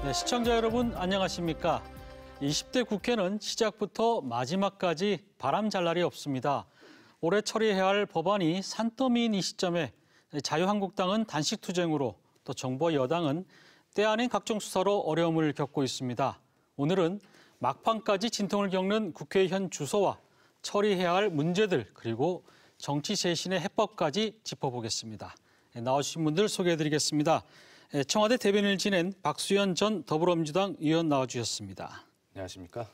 네, 시청자 여러분 안녕하십니까? 20대 국회는 시작부터 마지막까지 바람 잘 날이 없습니다. 올해 처리해야 할 법안이 산더미인 이 시점에 자유한국당은 단식투쟁으로 또 정부 여당은 때 아닌 각종 수사로 어려움을 겪고 있습니다. 오늘은 막판까지 진통을 겪는 국회 현 주소와 처리해야 할 문제들 그리고 정치 쇄신의 해법까지 짚어보겠습니다. 나와주신 분들 소개해드리겠습니다. 청와대 대변인을 지낸 박수현 전 더불어민주당 의원 나와주셨습니다. 안녕하십니까?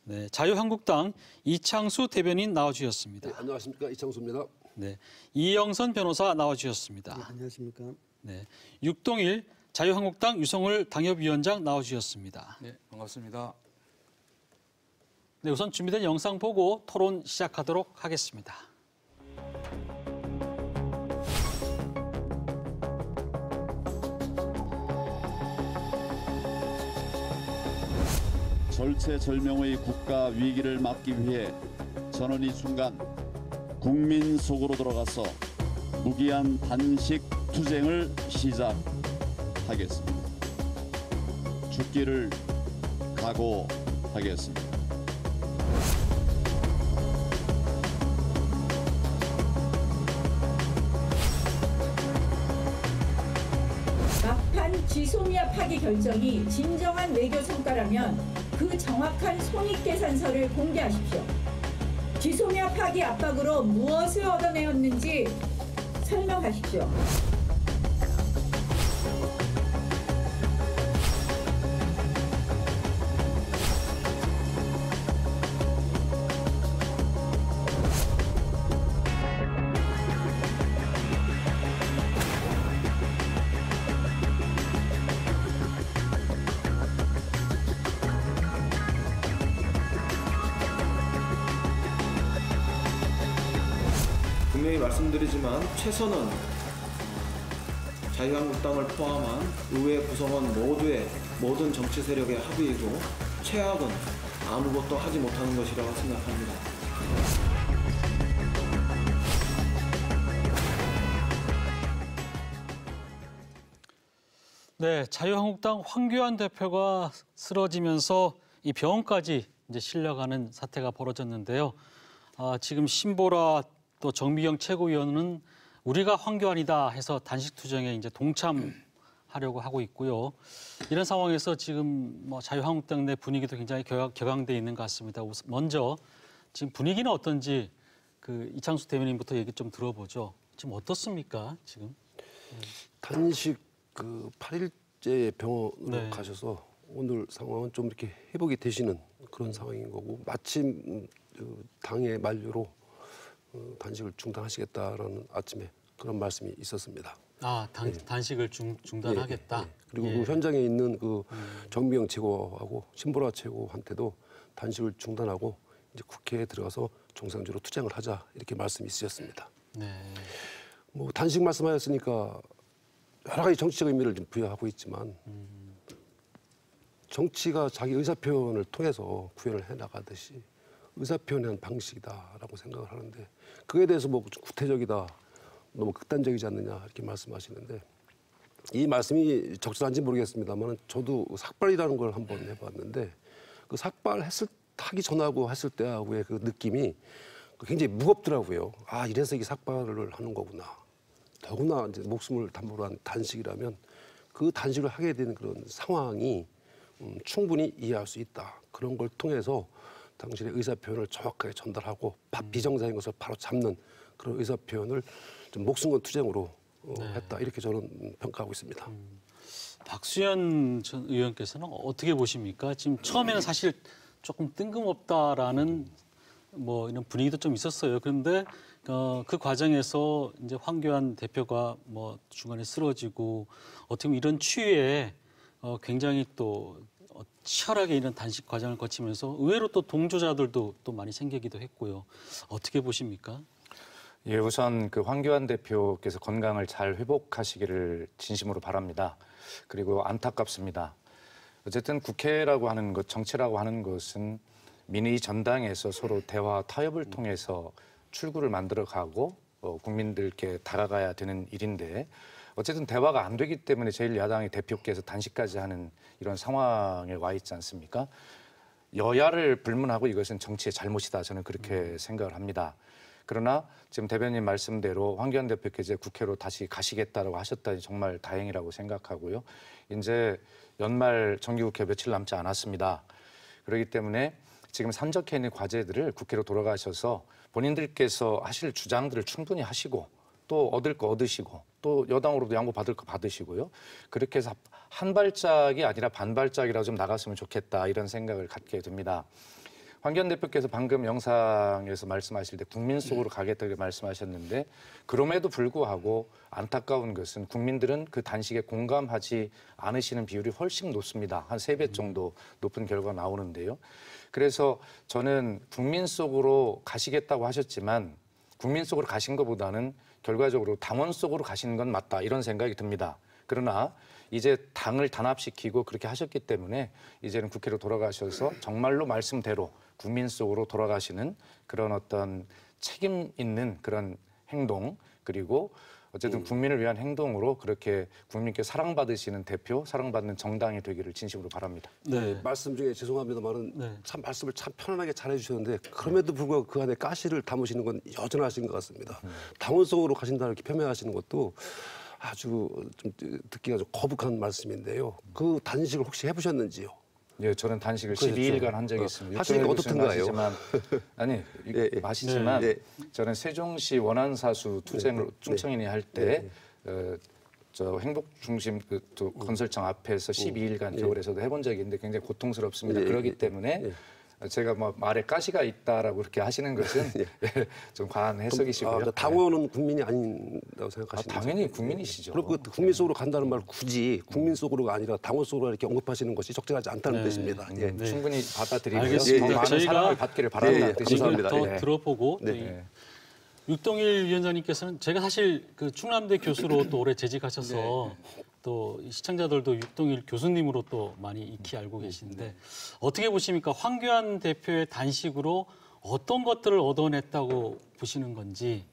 네, 자유한국당 이창수 대변인 나와주셨습니다. 네, 안녕하십니까? 이창수입니다. 네, 이영선 변호사 나와주셨습니다. 네, 안녕하십니까? 네, 육동일 자유한국당 유성을 당협위원장 나와주셨습니다. 네, 반갑습니다. 네, 우선 준비된 영상 보고 토론 시작하도록 하겠습니다. 절체절명의 국가 위기를 막기 위해 저는 이 순간 국민 속으로 들어가서 무기한 단식 투쟁을 시작하겠습니다. 죽기를 각오하겠습니다. 막판 지소미아 파기 결정이 진정한 외교 성과라면 그 정확한 손익계산서를 공개하십시오. 지소미아 파기 압박으로 무엇을 얻어내었는지 설명하십시오. 분명히 말씀드리지만 최선은 자유한국당을 포함한 의회 구성원 모두의 모든 정치 세력의 합의이고 최악은 아무것도 하지 못하는 것이라고 생각합니다. 네, 자유한국당 황교안 대표가 쓰러지면서 이 병원까지 이제 실려가는 사태가 벌어졌는데요. 지금 신보라 또 정미경 최고위원은 우리가 황교안이다 해서 단식투쟁에 이제 동참하려고 하고 있고요. 이런 상황에서 지금 뭐 자유한국당 내 분위기도 굉장히 격앙돼 있는 것 같습니다. 먼저 지금 분위기는 어떤지 그 이창수 대변인부터 얘기 좀 들어보죠. 지금 어떻습니까? 지금 단식 8일째 병원으로 네. 가셔서 오늘 상황은 좀 이렇게 회복이 되시는 그런 상황인 거고 마침 당의 만류로 단식을 중단하시겠다라는 아침에 그런 말씀이 있었습니다. 단식을 중단하겠다. 네. 그리고 그 현장에 있는 그 정미경 최고하고 신보라 최고한테도 단식을 중단하고 이제 국회에 들어가서 정상적으로 투쟁을 하자 이렇게 말씀이 있으셨습니다. 네. 뭐 단식 말씀하셨으니까 여러 가지 정치적 의미를 좀 부여하고 있지만 정치가 자기 의사 표현을 통해서 구현을 해 나가듯이 의사 표현의 방식이다라고 생각을 하는데 그에 대해서 뭐 구태적이다, 너무 극단적이지 않느냐 이렇게 말씀하시는데 이 말씀이 적절한지 모르겠습니다만 저도 삭발이라는 걸 한번 해봤는데 그 하기 전하고 했을 때하고의 그 느낌이 굉장히 무겁더라고요. 이래서 이 삭발을 하는 거구나. 더구나 이제 목숨을 담보로 한 단식이라면 그 단식을 하게 되는 그런 상황이 충분히 이해할 수 있다. 그런 걸 통해서 당신의 의사 표현을 정확하게 전달하고 비정상인 것을 바로 잡는 그런 의사 표현을 좀 목숨 건 투쟁으로 했다. 이렇게 저는 평가하고 있습니다. 박수현 전 의원께서는 어떻게 보십니까? 지금 처음에는 사실 조금 뜬금없다라는 뭐 이런 분위기도 좀 있었어요. 그런데 그 과정에서 이제 황교안 대표가 뭐 중간에 쓰러지고 어떻게 보면 이런 추위에 굉장히 또 치열하게 이런 단식 과정을 거치면서 의외로 또 동조자들도 또 많이 생기기도 했고요. 어떻게 보십니까? 예, 우선 그 황교안 대표께서 건강을 잘 회복하시기를 진심으로 바랍니다. 그리고 안타깝습니다. 어쨌든 국회라고 하는 것, 정치라고 하는 것은 민의 전당에서 서로 대화, 타협을 통해서 출구를 만들어가고 국민들께 다가가야 되는 일인데 어쨌든 대화가 안 되기 때문에 제1야당의 대표께서 단식까지 하는 이런 상황에 와 있지 않습니까? 여야를 불문하고 이것은 정치의 잘못이다. 저는 그렇게 생각을 합니다. 그러나 지금 대변인 말씀대로 황교안 대표께서 이제 국회로 다시 가시겠다라고 하셨다니 정말 다행이라고 생각하고요. 이제 연말 정기국회 며칠 남지 않았습니다. 그렇기 때문에 지금 산적해 있는 과제들을 국회로 돌아가셔서 본인들께서 하실 주장들을 충분히 하시고 또 얻을 거 얻으시고 또 여당으로도 양보 받을 거 받으시고요. 그렇게 해서 한 발짝이 아니라 반 발짝이라도 좀 나갔으면 좋겠다 이런 생각을 갖게 됩니다. 황교안 대표께서 방금 영상에서 말씀하실 때 국민 속으로 가겠다고 말씀하셨는데 그럼에도 불구하고 안타까운 것은 국민들은 그 단식에 공감하지 않으시는 비율이 훨씬 높습니다. 한 3배 정도 높은 결과가 나오는데요. 그래서 저는 국민 속으로 가시겠다고 하셨지만 국민 속으로 가신 것보다는 결과적으로 당원 속으로 가시는 건 맞다 이런 생각이 듭니다. 그러나 이제 당을 단합시키고 그렇게 하셨기 때문에 이제는 국회로 돌아가셔서 정말로 말씀대로 국민 속으로 돌아가시는 그런 어떤 책임 있는 그런 행동 그리고 어쨌든 국민을 위한 행동으로 그렇게 국민께 사랑받으시는 대표, 사랑받는 정당이 되기를 진심으로 바랍니다. 네. 말씀 중에 죄송합니다만은 참 말씀을 참 편안하게 잘 해주셨는데 그럼에도 불구하고 그 안에 가시를 담으시는 건 여전하신 것 같습니다. 당원 속으로 가신다 이렇게 표명하시는 것도 아주 좀 듣기가 좀 거북한 말씀인데요. 그 단식을 혹시 해보셨는지요? 예, 저는 단식을 그렇죠. 12일간 한 적이 있습니다. 하시니까 어떻든가요? 아니, 마시지만 저는 세종시 원안사수 투쟁을 충청인이 할 때 저 행복중심 또 건설청 앞에서 12일간 겨울에서도 해본 적이 있는데 굉장히 고통스럽습니다. 그렇기 때문에 제가 뭐 말에 가시가 있다라고 그렇게 하시는 것은 좀 과한 해석이시고요. 당원은 국민이 아닌다고 생각하시는 거죠? 당연히 국민이시죠. 그리고 그 국민 속으로 간다는 말 굳이 국민 속으로가 아니라 당원 속으로 이렇게 언급하시는 것이 적절하지 않다는 뜻입니다. 충분히 받아들이고요. 알겠습니다. 더 많은 저희가 사랑을 받기를 바랍니다. 감사합니다. 더 들어보고 육동일 위원장님께서는 제가 사실 그 충남대 교수로 또 오래 재직하셔서 또 시청자들도 육동일 교수님으로 또 많이 익히 알고 계신데 어떻게 보십니까? 황교안 대표의 단식으로 어떤 것들을 얻어냈다고 보시는 건지.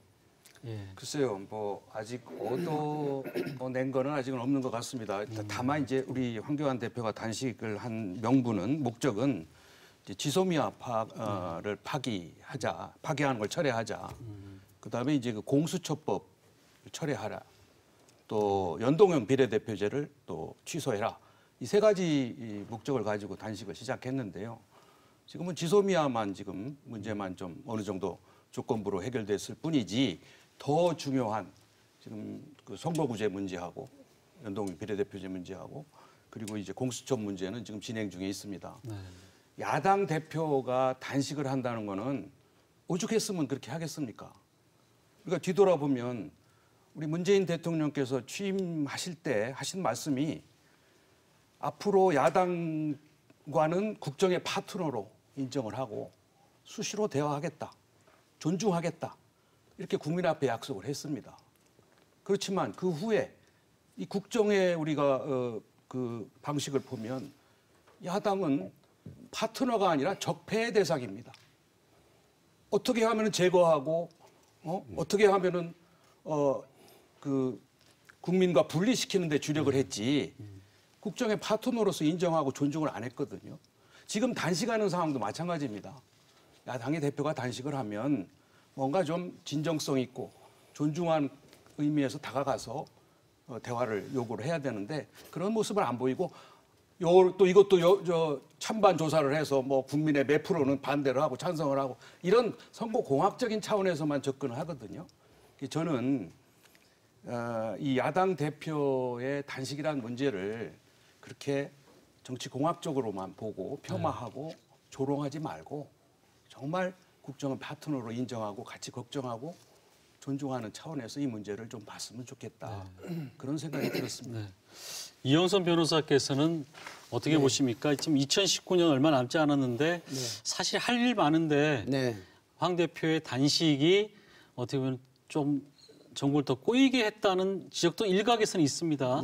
글쎄요, 뭐 아직 얻어낸 거는 아직은 없는 것 같습니다. 다만 이제 우리 황교안 대표가 단식을 한 명분은 목적은 이제 지소미아 파를 파기하는 걸 철회하자. 그다음에 이제 그 공수처법 철회하라. 또 연동형 비례대표제를 또 취소해라. 이 3가지 목적을 가지고 단식을 시작했는데요. 지금은 지소미아만 지금 문제만 좀 어느 정도 조건부로 해결됐을 뿐이지 더 중요한 지금 그 선거구제 문제하고 연동형 비례대표제 문제하고 그리고 이제 공수처 문제는 지금 진행 중에 있습니다. 야당 대표가 단식을 한다는 거는 오죽했으면 그렇게 하겠습니까? 그러니까 뒤돌아보면 우리 문재인 대통령께서 취임하실 때 하신 말씀이 앞으로 야당과는 국정의 파트너로 인정을 하고 수시로 대화하겠다, 존중하겠다 이렇게 국민 앞에 약속을 했습니다. 그렇지만 그 후에 이 국정의 우리가 그 방식을 보면 야당은 파트너가 아니라 적폐의 대상입니다. 어떻게 하면은 제거하고 어떻게 하면은 그 국민과 분리시키는 데 주력을 했지 국정의 파트너로서 인정하고 존중을 안 했거든요. 지금 단식하는 상황도 마찬가지입니다. 야당의 대표가 단식을 하면 뭔가 좀 진정성 있고 존중한 의미에서 다가가서 대화를 요구를 해야 되는데 그런 모습을 안 보이고 또 이것도 찬반 조사를 해서 뭐 국민의 몇 프로는 반대를 하고 찬성을 하고 이런 선거 공학적인 차원에서만 접근을 하거든요. 저는 이 야당 대표의 단식이라는 문제를 그렇게 정치 공학적으로만 보고 폄하하고 조롱하지 말고 정말 국정은 파트너로 인정하고 같이 걱정하고 존중하는 차원에서 이 문제를 좀 봤으면 좋겠다. 그런 생각이 들었습니다. 이영선 변호사께서는 어떻게 보십니까? 지금 2019년 얼마 남지 않았는데 사실 할 일 많은데 황 대표의 단식이 어떻게 보면 좀 정부를 더 꼬이게 했다는 지적도 일각에서는 있습니다.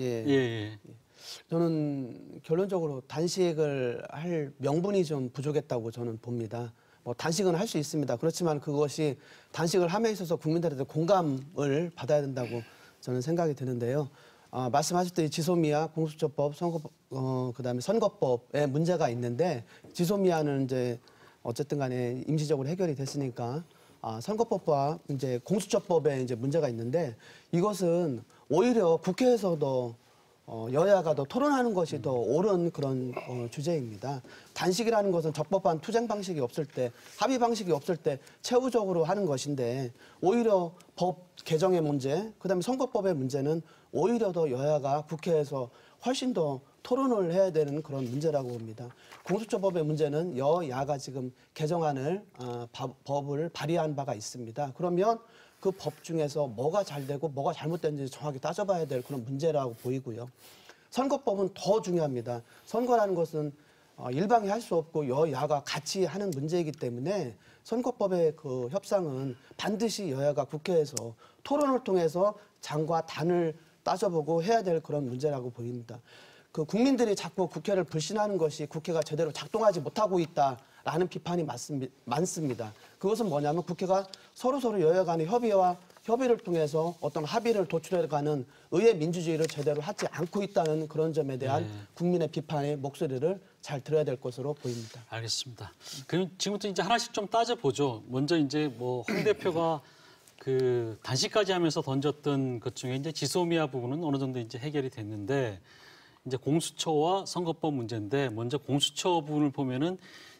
저는 결론적으로 단식을 할 명분이 좀 부족했다고 저는 봅니다. 뭐 단식은 할 수 있습니다. 그렇지만 그것이 단식을 함에 있어서 국민들한테 공감을 받아야 된다고 저는 생각이 드는데요. 말씀하셨듯이 지소미아, 공수처법, 선거법, 그다음에 선거법에 문제가 있는데 지소미아는 이제 어쨌든 간에 임시적으로 해결이 됐으니까 선거법과 이제 공수처법에 이제 문제가 있는데 이것은 오히려 국회에서도 여야가 더 토론하는 것이 더 옳은 그런 주제입니다. 단식이라는 것은 적법한 투쟁 방식이 없을 때, 합의 방식이 없을 때 최후적으로 하는 것인데 오히려 법 개정의 문제, 그다음에 선거법의 문제는 오히려 더 여야가 국회에서 훨씬 더 토론을 해야 되는 그런 문제라고 봅니다. 공수처법의 문제는 여야가 지금 개정안을 법을 발의한 바가 있습니다. 그러면 그 법 중에서 뭐가 잘 되고 뭐가 잘못된지 정확히 따져봐야 될 그런 문제라고 보이고요. 선거법은 더 중요합니다. 선거라는 것은 일방이 할 수 없고 여야가 같이 하는 문제이기 때문에 선거법의 그 협상은 반드시 여야가 국회에서 토론을 통해서 장과 단을 따져보고 해야 될 그런 문제라고 보입니다. 그 국민들이 자꾸 국회를 불신하는 것이 국회가 제대로 작동하지 못하고 있다라는 비판이 많습니다. 그것은 뭐냐면 국회가 서로 여야 간의 협의를 통해서 어떤 합의를 도출해가는 의회 민주주의를 제대로 하지 않고 있다는 그런 점에 대한 국민의 비판의 목소리를 잘 들어야 될 것으로 보입니다. 알겠습니다. 그럼 지금부터 이제 하나씩 좀 따져보죠. 먼저 이제 뭐 황 대표가 그 단식까지 하면서 던졌던 것 중에 이제 지소미아 부분은 어느 정도 이제 해결이 됐는데 이제 공수처와 선거법 문제인데 먼저 공수처 부분을 보면은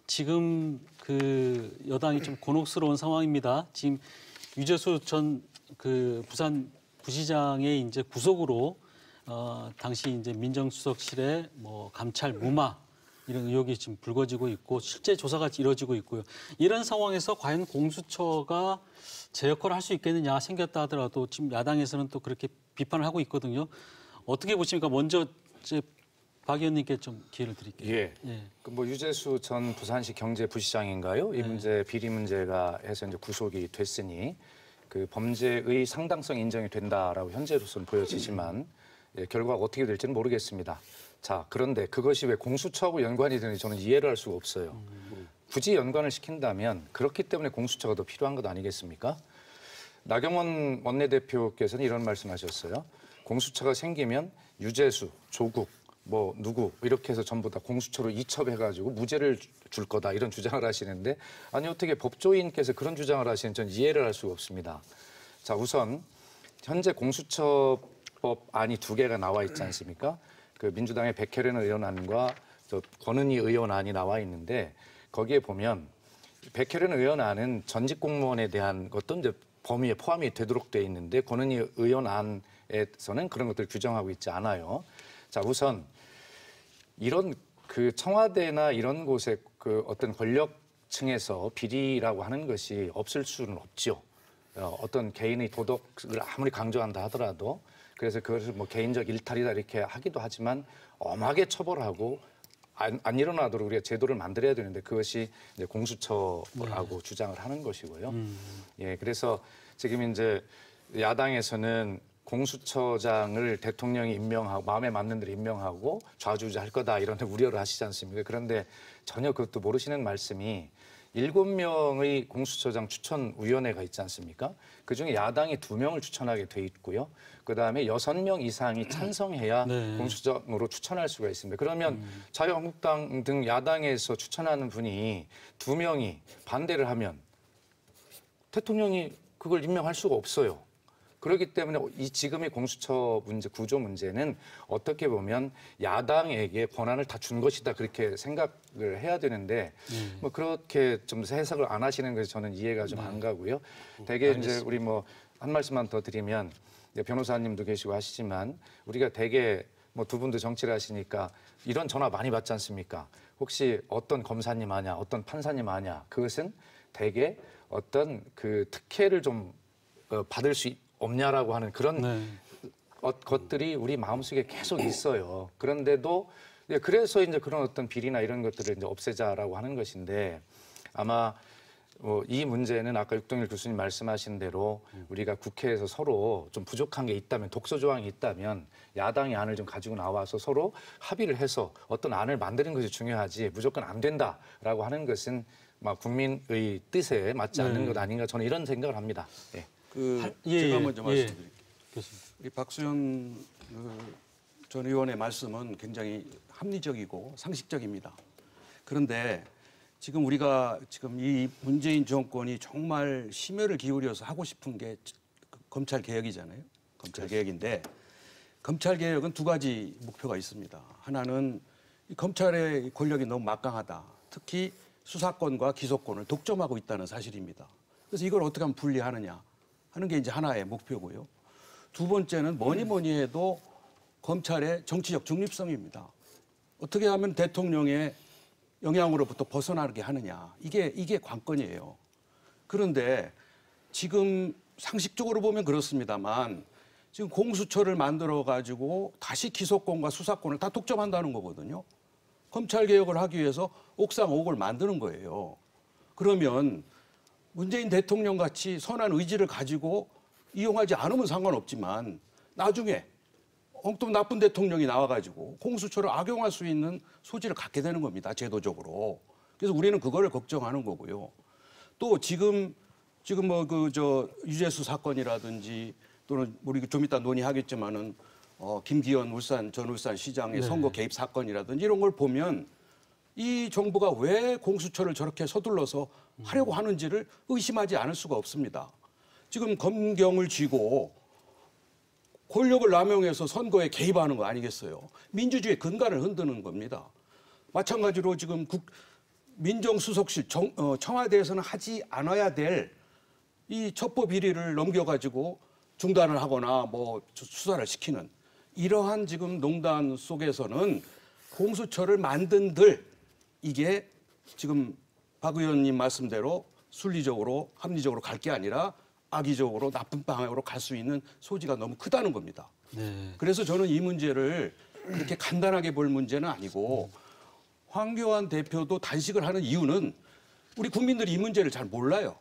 지금 그 여당이 좀 곤혹스러운 상황입니다. 지금 유재수 전 그 부산 부시장의 이제 구속으로 당시 이제 민정수석실에 뭐 감찰 무마 이런 의혹이 지금 불거지고 있고 실제 조사가 이루어지고 있고요. 이런 상황에서 과연 공수처가 제 역할을 할 수 있겠느냐 생겼다 하더라도 지금 야당에서는 또 그렇게 비판을 하고 있거든요. 어떻게 보십니까? 먼저 이제 박 의원님께 좀 기회를 드릴게요. 예. 그 뭐 유재수 전 부산시 경제부시장인가요? 이 문제 비리 문제가 해서 이제 구속이 됐으니 그 범죄의 상당성 인정이 된다라고 현재로서는 보여지지만 결과가 어떻게 될지는 모르겠습니다. 자, 그런데 그것이 왜 공수처하고 연관이 되는지 저는 이해를 할 수가 없어요. 굳이 연관을 시킨다면 그렇기 때문에 공수처가 더 필요한 것 아니겠습니까? 나경원 원내대표께서는 이런 말씀하셨어요. 공수처가 생기면 유재수, 조국, 뭐 누구 이렇게 해서 전부 다 공수처로 이첩해가지고 무죄를 줄 거다 이런 주장을 하시는데 아니 어떻게 법조인께서 그런 주장을 하시는지 저는 이해를 할 수가 없습니다. 자, 우선 현재 공수처법 안이 2개가 나와 있지 않습니까? 그 민주당의 백혜련 의원안과 저 권은희 의원안이 나와 있는데 거기에 보면 백혜련 의원안은 전직 공무원에 대한 것도 이제 범위에 포함이 되도록 돼 있는데 권은희 의원안에서는 그런 것들을 규정하고 있지 않아요. 자, 우선 이런 그 청와대나 이런 곳에 그 어떤 권력층에서 비리라고 하는 것이 없을 수는 없죠. 어떤 개인의 도덕을 아무리 강조한다 하더라도 그래서 그것을 뭐 개인적 일탈이다 이렇게 하기도 하지만 엄하게 처벌하고 안 일어나도록 우리가 제도를 만들어야 되는데 그것이 이제 공수처라고 주장을 하는 것이고요. 예, 그래서 지금 이제 야당에서는 공수처장을 대통령이 임명하고 마음에 맞는 대로 임명하고 좌지우지할 거다 이런 우려를 하시지 않습니까? 그런데 전혀 그것도 모르시는 말씀이 7명의 공수처장 추천위원회가 있지 않습니까? 그중에 야당이 2명을 추천하게 돼 있고요. 그다음에 6명 이상이 찬성해야 공수처장으로 추천할 수가 있습니다. 그러면 자유한국당 등 야당에서 추천하는 분이 2명이 반대를 하면 대통령이 그걸 임명할 수가 없어요. 그렇기 때문에 이 지금의 공수처 문제, 구조 문제는 어떻게 보면 야당에게 권한을 다 준 것이다 그렇게 생각을 해야 되는데 뭐 그렇게 좀 해석을 안 하시는 것이 저는 이해가 좀 안 가고요. 되게 이제 우리 뭐 한 말씀만 더 드리면 변호사님도 계시고 하시지만 우리가 되게 뭐 2분도 정치를 하시니까 이런 전화 많이 받지 않습니까? 혹시 어떤 검사님 아냐, 어떤 판사님 아냐? 그것은 되게 어떤 그 특혜를 좀 받을 수 없냐라고 하는 그런 것들이 우리 마음속에 계속 있어요. 그런데도 그래서 이제 그런 어떤 비리나 이런 것들을 이제 없애자라고 하는 것인데 아마 이 문제는 아까 육동일 교수님 말씀하신 대로 우리가 국회에서 서로 좀 부족한 게 있다면 독소 조항이 있다면 야당이 안을 좀 가지고 나와서 서로 합의를 해서 어떤 안을 만드는 것이 중요하지 무조건 안 된다라고 하는 것은 막 국민의 뜻에 맞지 않는 것 아닌가 저는 이런 생각을 합니다. 예. 제가 먼저 말씀드릴게요. 교수님. 우리 박수현 전 의원의 말씀은 굉장히 합리적이고 상식적입니다. 그런데 지금 우리가 지금 이 문재인 정권이 정말 심혈을 기울여서 하고 싶은 게 검찰 개혁이잖아요. 검찰 개혁인데 검찰 개혁은 두 가지 목표가 있습니다. 하나는 이 검찰의 권력이 너무 막강하다. 특히 수사권과 기소권을 독점하고 있다는 사실입니다. 그래서 이걸 어떻게 하면 분리하느냐 하는 게 이제 하나의 목표고요. 두 번째는 뭐니 해도 검찰의 정치적 중립성입니다. 어떻게 하면 대통령의 영향으로부터 벗어나게 하느냐. 이게 관건이에요. 그런데 지금 상식적으로 보면 그렇습니다만 지금 공수처를 만들어가지고 다시 기소권과 수사권을 다 독점한다는 거거든요. 검찰 개혁을 하기 위해서 옥상 5억을 만드는 거예요. 그러면 문재인 대통령 같이 선한 의지를 가지고 이용하지 않으면 상관없지만 나중에 엉뚱 나쁜 대통령이 나와가지고 공수처를 악용할 수 있는 소지를 갖게 되는 겁니다. 제도적으로. 그래서 우리는 그거를 걱정하는 거고요. 또 지금 뭐 유재수 사건이라든지 또는 우리 좀 이따 논의하겠지만은 김기현 전 울산시장의 선거 개입 사건이라든지 이런 걸 보면 이 정부가 왜 공수처를 저렇게 서둘러서 하려고 하는지를 의심하지 않을 수가 없습니다. 지금 검경을 쥐고 권력을 남용해서 선거에 개입하는 거 아니겠어요? 민주주의의 근간을 흔드는 겁니다. 마찬가지로 지금 민정수석실 청와대에서는 하지 않아야 될 이 첩보 비리를 넘겨가지고 중단을 하거나 뭐 수사를 시키는 이러한 지금 농단 속에서는 공수처를 만든들 이게 지금 박 의원님 말씀대로 순리적으로 합리적으로 갈 게 아니라 악의적으로 나쁜 방향으로 갈 수 있는 소지가 너무 크다는 겁니다. 네. 그래서 저는 이 문제를 그렇게 간단하게 볼 문제는 아니고 황교안 대표도 단식을 하는 이유는 우리 국민들이 이 문제를 잘 몰라요.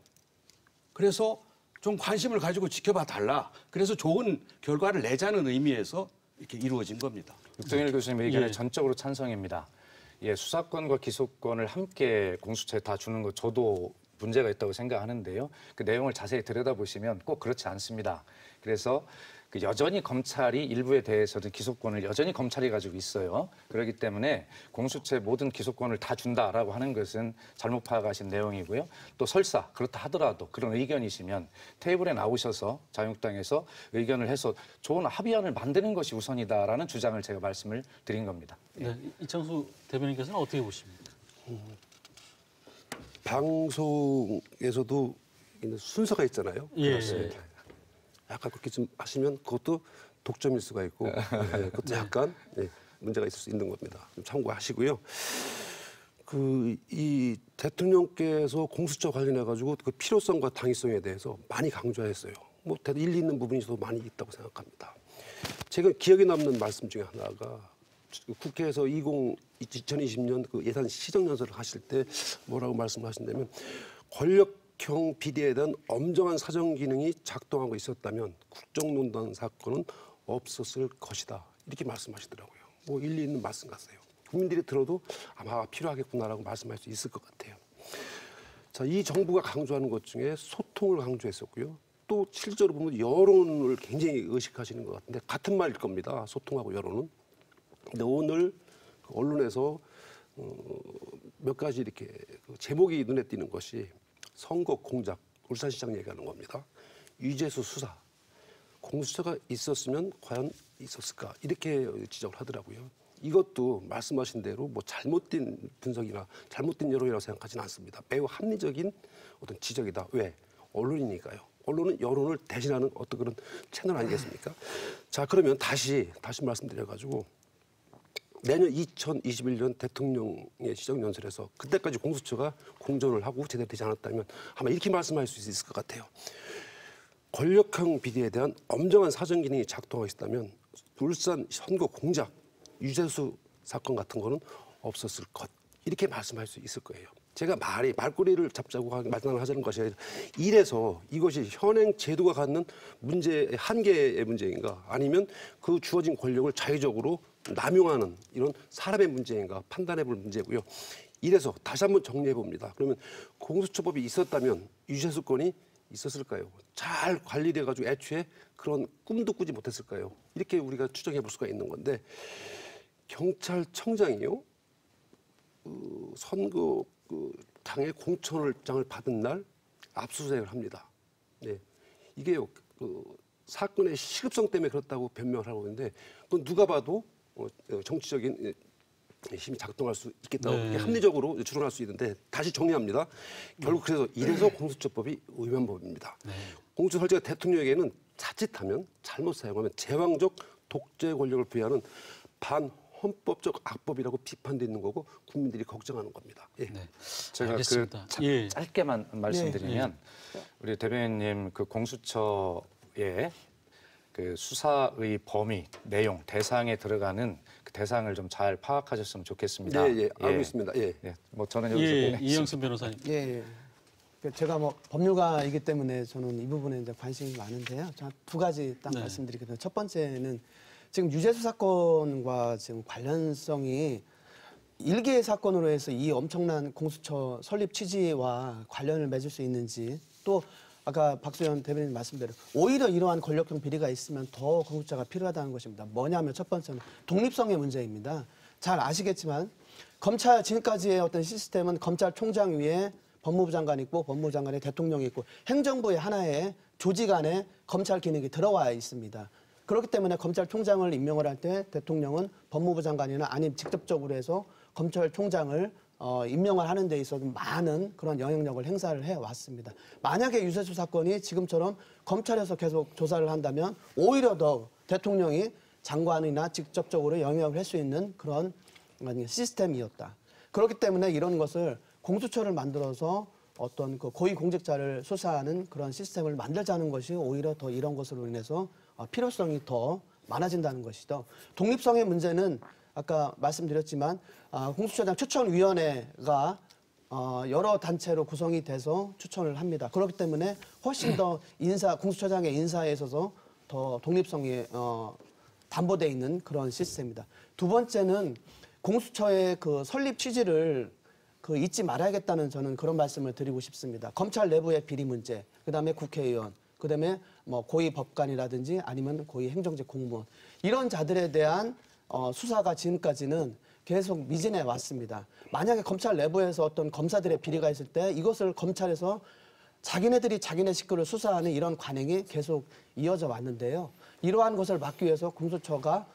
그래서 좀 관심을 가지고 지켜봐 달라. 그래서 좋은 결과를 내자는 의미에서 이렇게 이루어진 겁니다. 육동일 교수님 의견에 전적으로 찬성입니다. 예, 수사권과 기소권을 함께 공수처에 다 주는 것 저도 문제가 있다고 생각하는데요. 그 내용을 자세히 들여다보시면 꼭 그렇지 않습니다. 그래서 여전히 검찰이 일부에 대해서도 기소권을 여전히 검찰이 가지고 있어요. 그렇기 때문에 공수처의 모든 기소권을 다 준다라고 하는 것은 잘못 파악하신 내용이고요. 또 설사 그렇다 하더라도 그런 의견이시면 테이블에 나오셔서 자유한국당에서 의견을 해서 좋은 합의안을 만드는 것이 우선이다라는 주장을 제가 말씀을 드린 겁니다. 네, 이창수 대변인께서는 어떻게 보십니까? 방송에서도 있는 순서가 있잖아요. 예. 그렇습니다. 약간 그렇게 좀 하시면 그것도 독점일 수가 있고 그것도 약간 문제가 있을 수 있는 겁니다. 좀 참고하시고요. 이 대통령께서 공수처 관련해 가지고 그 필요성과 당위성에 대해서 많이 강조했어요. 뭐 일리 있는 부분이 저도 많이 있다고 생각합니다. 제가 기억에 남는 말씀 중에 하나가 국회에서 2020년 그 예산 시정연설을 하실 때 뭐라고 말씀하신다면 권력형 비리에 대한 엄정한 사정 기능이 작동하고 있었다면 국정농단 사건은 없었을 것이다. 이렇게 말씀하시더라고요. 뭐 일리 있는 말씀 같아요. 국민들이 들어도 아마 필요하겠구나라고 말씀할 수 있을 것 같아요. 자, 이 정부가 강조하는 것 중에 소통을 강조했었고요. 또 실제로 보면 여론을 굉장히 의식하시는 것 같은데 같은 말일 겁니다. 소통하고 여론은. 근데 오늘 언론에서 몇 가지 이렇게 제목이 눈에 띄는 것이 선거 공작, 울산시장 얘기하는 겁니다. 유재수 수사, 공수처가 있었으면 과연 있었을까 이렇게 지적을 하더라고요. 이것도 말씀하신 대로 뭐 잘못된 분석이나 잘못된 여론이라고 생각하지는 않습니다. 매우 합리적인 어떤 지적이다. 왜? 언론이니까요. 언론은 여론을 대신하는 어떤 그런 채널 아니겠습니까? 자, 그러면 다시 말씀드려가지고 내년 2021년 대통령의 시정연설에서 그때까지 공수처가 공전을 하고 제대로 되지 않았다면 아마 이렇게 말씀할 수 있을 것 같아요. 권력형 비리에 대한 엄정한 사정 기능이 작동하고 있다면 울산 선거 공작, 유재수 사건 같은 거는 없었을 것. 이렇게 말씀할 수 있을 거예요. 제가 말꼬리를 잡자고 말씀을 하자는 것이 아니라 이래서 이것이 현행 제도가 갖는 문제의 한계의 문제인가 아니면 그 주어진 권력을 자의적으로 남용하는 이런 사람의 문제인가 판단해 볼 문제고요. 이래서 다시 한번 정리해 봅니다. 그러면 공수처법이 있었다면 유재수 건이 있었을까요? 잘 관리돼 가지고 애초에 그런 꿈도 꾸지 못했을까요? 이렇게 우리가 추정해 볼 수가 있는 건데 경찰청장이요. 선거 당의 공천장을 받은 날 압수수색을 합니다. 네. 이게요. 사건의 시급성 때문에 그렇다고 변명을 하고 있는데 그건 누가 봐도 정치적인 힘이 작동할 수 있겠다고 네. 합리적으로 추론할 수 있는데 다시 정리합니다. 결국 그래서 이래서 공수처법이 위헌 법입니다. 공수처 설치가 대통령에게는 자칫하면 잘못 사용하면 제왕적 독재 권력을 부여하는 반헌법적 악법이라고 비판돼 있는 거고 국민들이 걱정하는 겁니다. 예. 네. 제가 알겠습니다. 그 예. 짧게만 말씀드리면 우리 대변인님 그 공수처의 그 수사의 범위, 내용, 대상에 들어가는 그 대상을 좀 잘 파악하셨으면 좋겠습니다. 예, 예, 알고 있습니다. 예. 예, 뭐 저는 여기서 예, 보내겠습니다. 이영순 변호사님. 예. 제가 뭐 법률가이기 때문에 저는 이 부분에 이제 관심이 많은데요. 저 두 가지 딱 네. 말씀드리겠습니다. 첫 번째는 지금 유재수 사건과 지금 관련성이 일개의 사건으로 해서 이 엄청난 공수처 설립 취지와 관련을 맺을 수 있는지 또 아까 박수현 대변인 말씀대로 오히려 이러한 권력형 비리가 있으면 더 공수처가 필요하다는 것입니다. 뭐냐면 첫 번째는 독립성의 문제입니다. 잘 아시겠지만 검찰 지금까지의 어떤 시스템은 검찰총장 위에 법무부 장관이 있고 법무부 장관에 대통령이 있고 행정부의 하나의 조직 안에 검찰 기능이 들어와 있습니다. 그렇기 때문에 검찰총장을 임명을 할 때 대통령은 법무부 장관이나 아니면 직접적으로 해서 검찰총장을 임명을 하는 데 있어서 많은 그런 영향력을 행사를 해왔습니다. 만약에 유재수 사건이 지금처럼 검찰에서 계속 조사를 한다면 오히려 더 대통령이 장관이나 직접적으로 영향을 할 수 있는 그런 시스템이었다. 그렇기 때문에 이런 것을 공수처를 만들어서 어떤 그 고위공직자를 수사하는 그런 시스템을 만들자는 것이 오히려 더 이런 것으로 인해서 필요성이 더 많아진다는 것이죠. 독립성의 문제는 아까 말씀드렸지만 공수처장 추천위원회가 여러 단체로 구성이 돼서 추천을 합니다. 그렇기 때문에 훨씬 더 공수처장의 인사에 있어서 더 독립성이 담보되어 있는 그런 시스템입니다. 두 번째는 공수처의 그 설립 취지를 잊지 말아야겠다는 저는 그런 말씀을 드리고 싶습니다. 검찰 내부의 비리 문제, 그다음에 국회의원, 그다음에 뭐 고위 법관이라든지 아니면 고위 행정직 공무원 이런 자들에 대한 수사가 지금까지는 계속 미진해 왔습니다. 만약에 검찰 내부에서 어떤 검사들의 비리가 있을 때 이것을 검찰에서 자기네들이 자기네 식구를 수사하는 이런 관행이 계속 이어져 왔는데요. 이러한 것을 막기 위해서 공수처가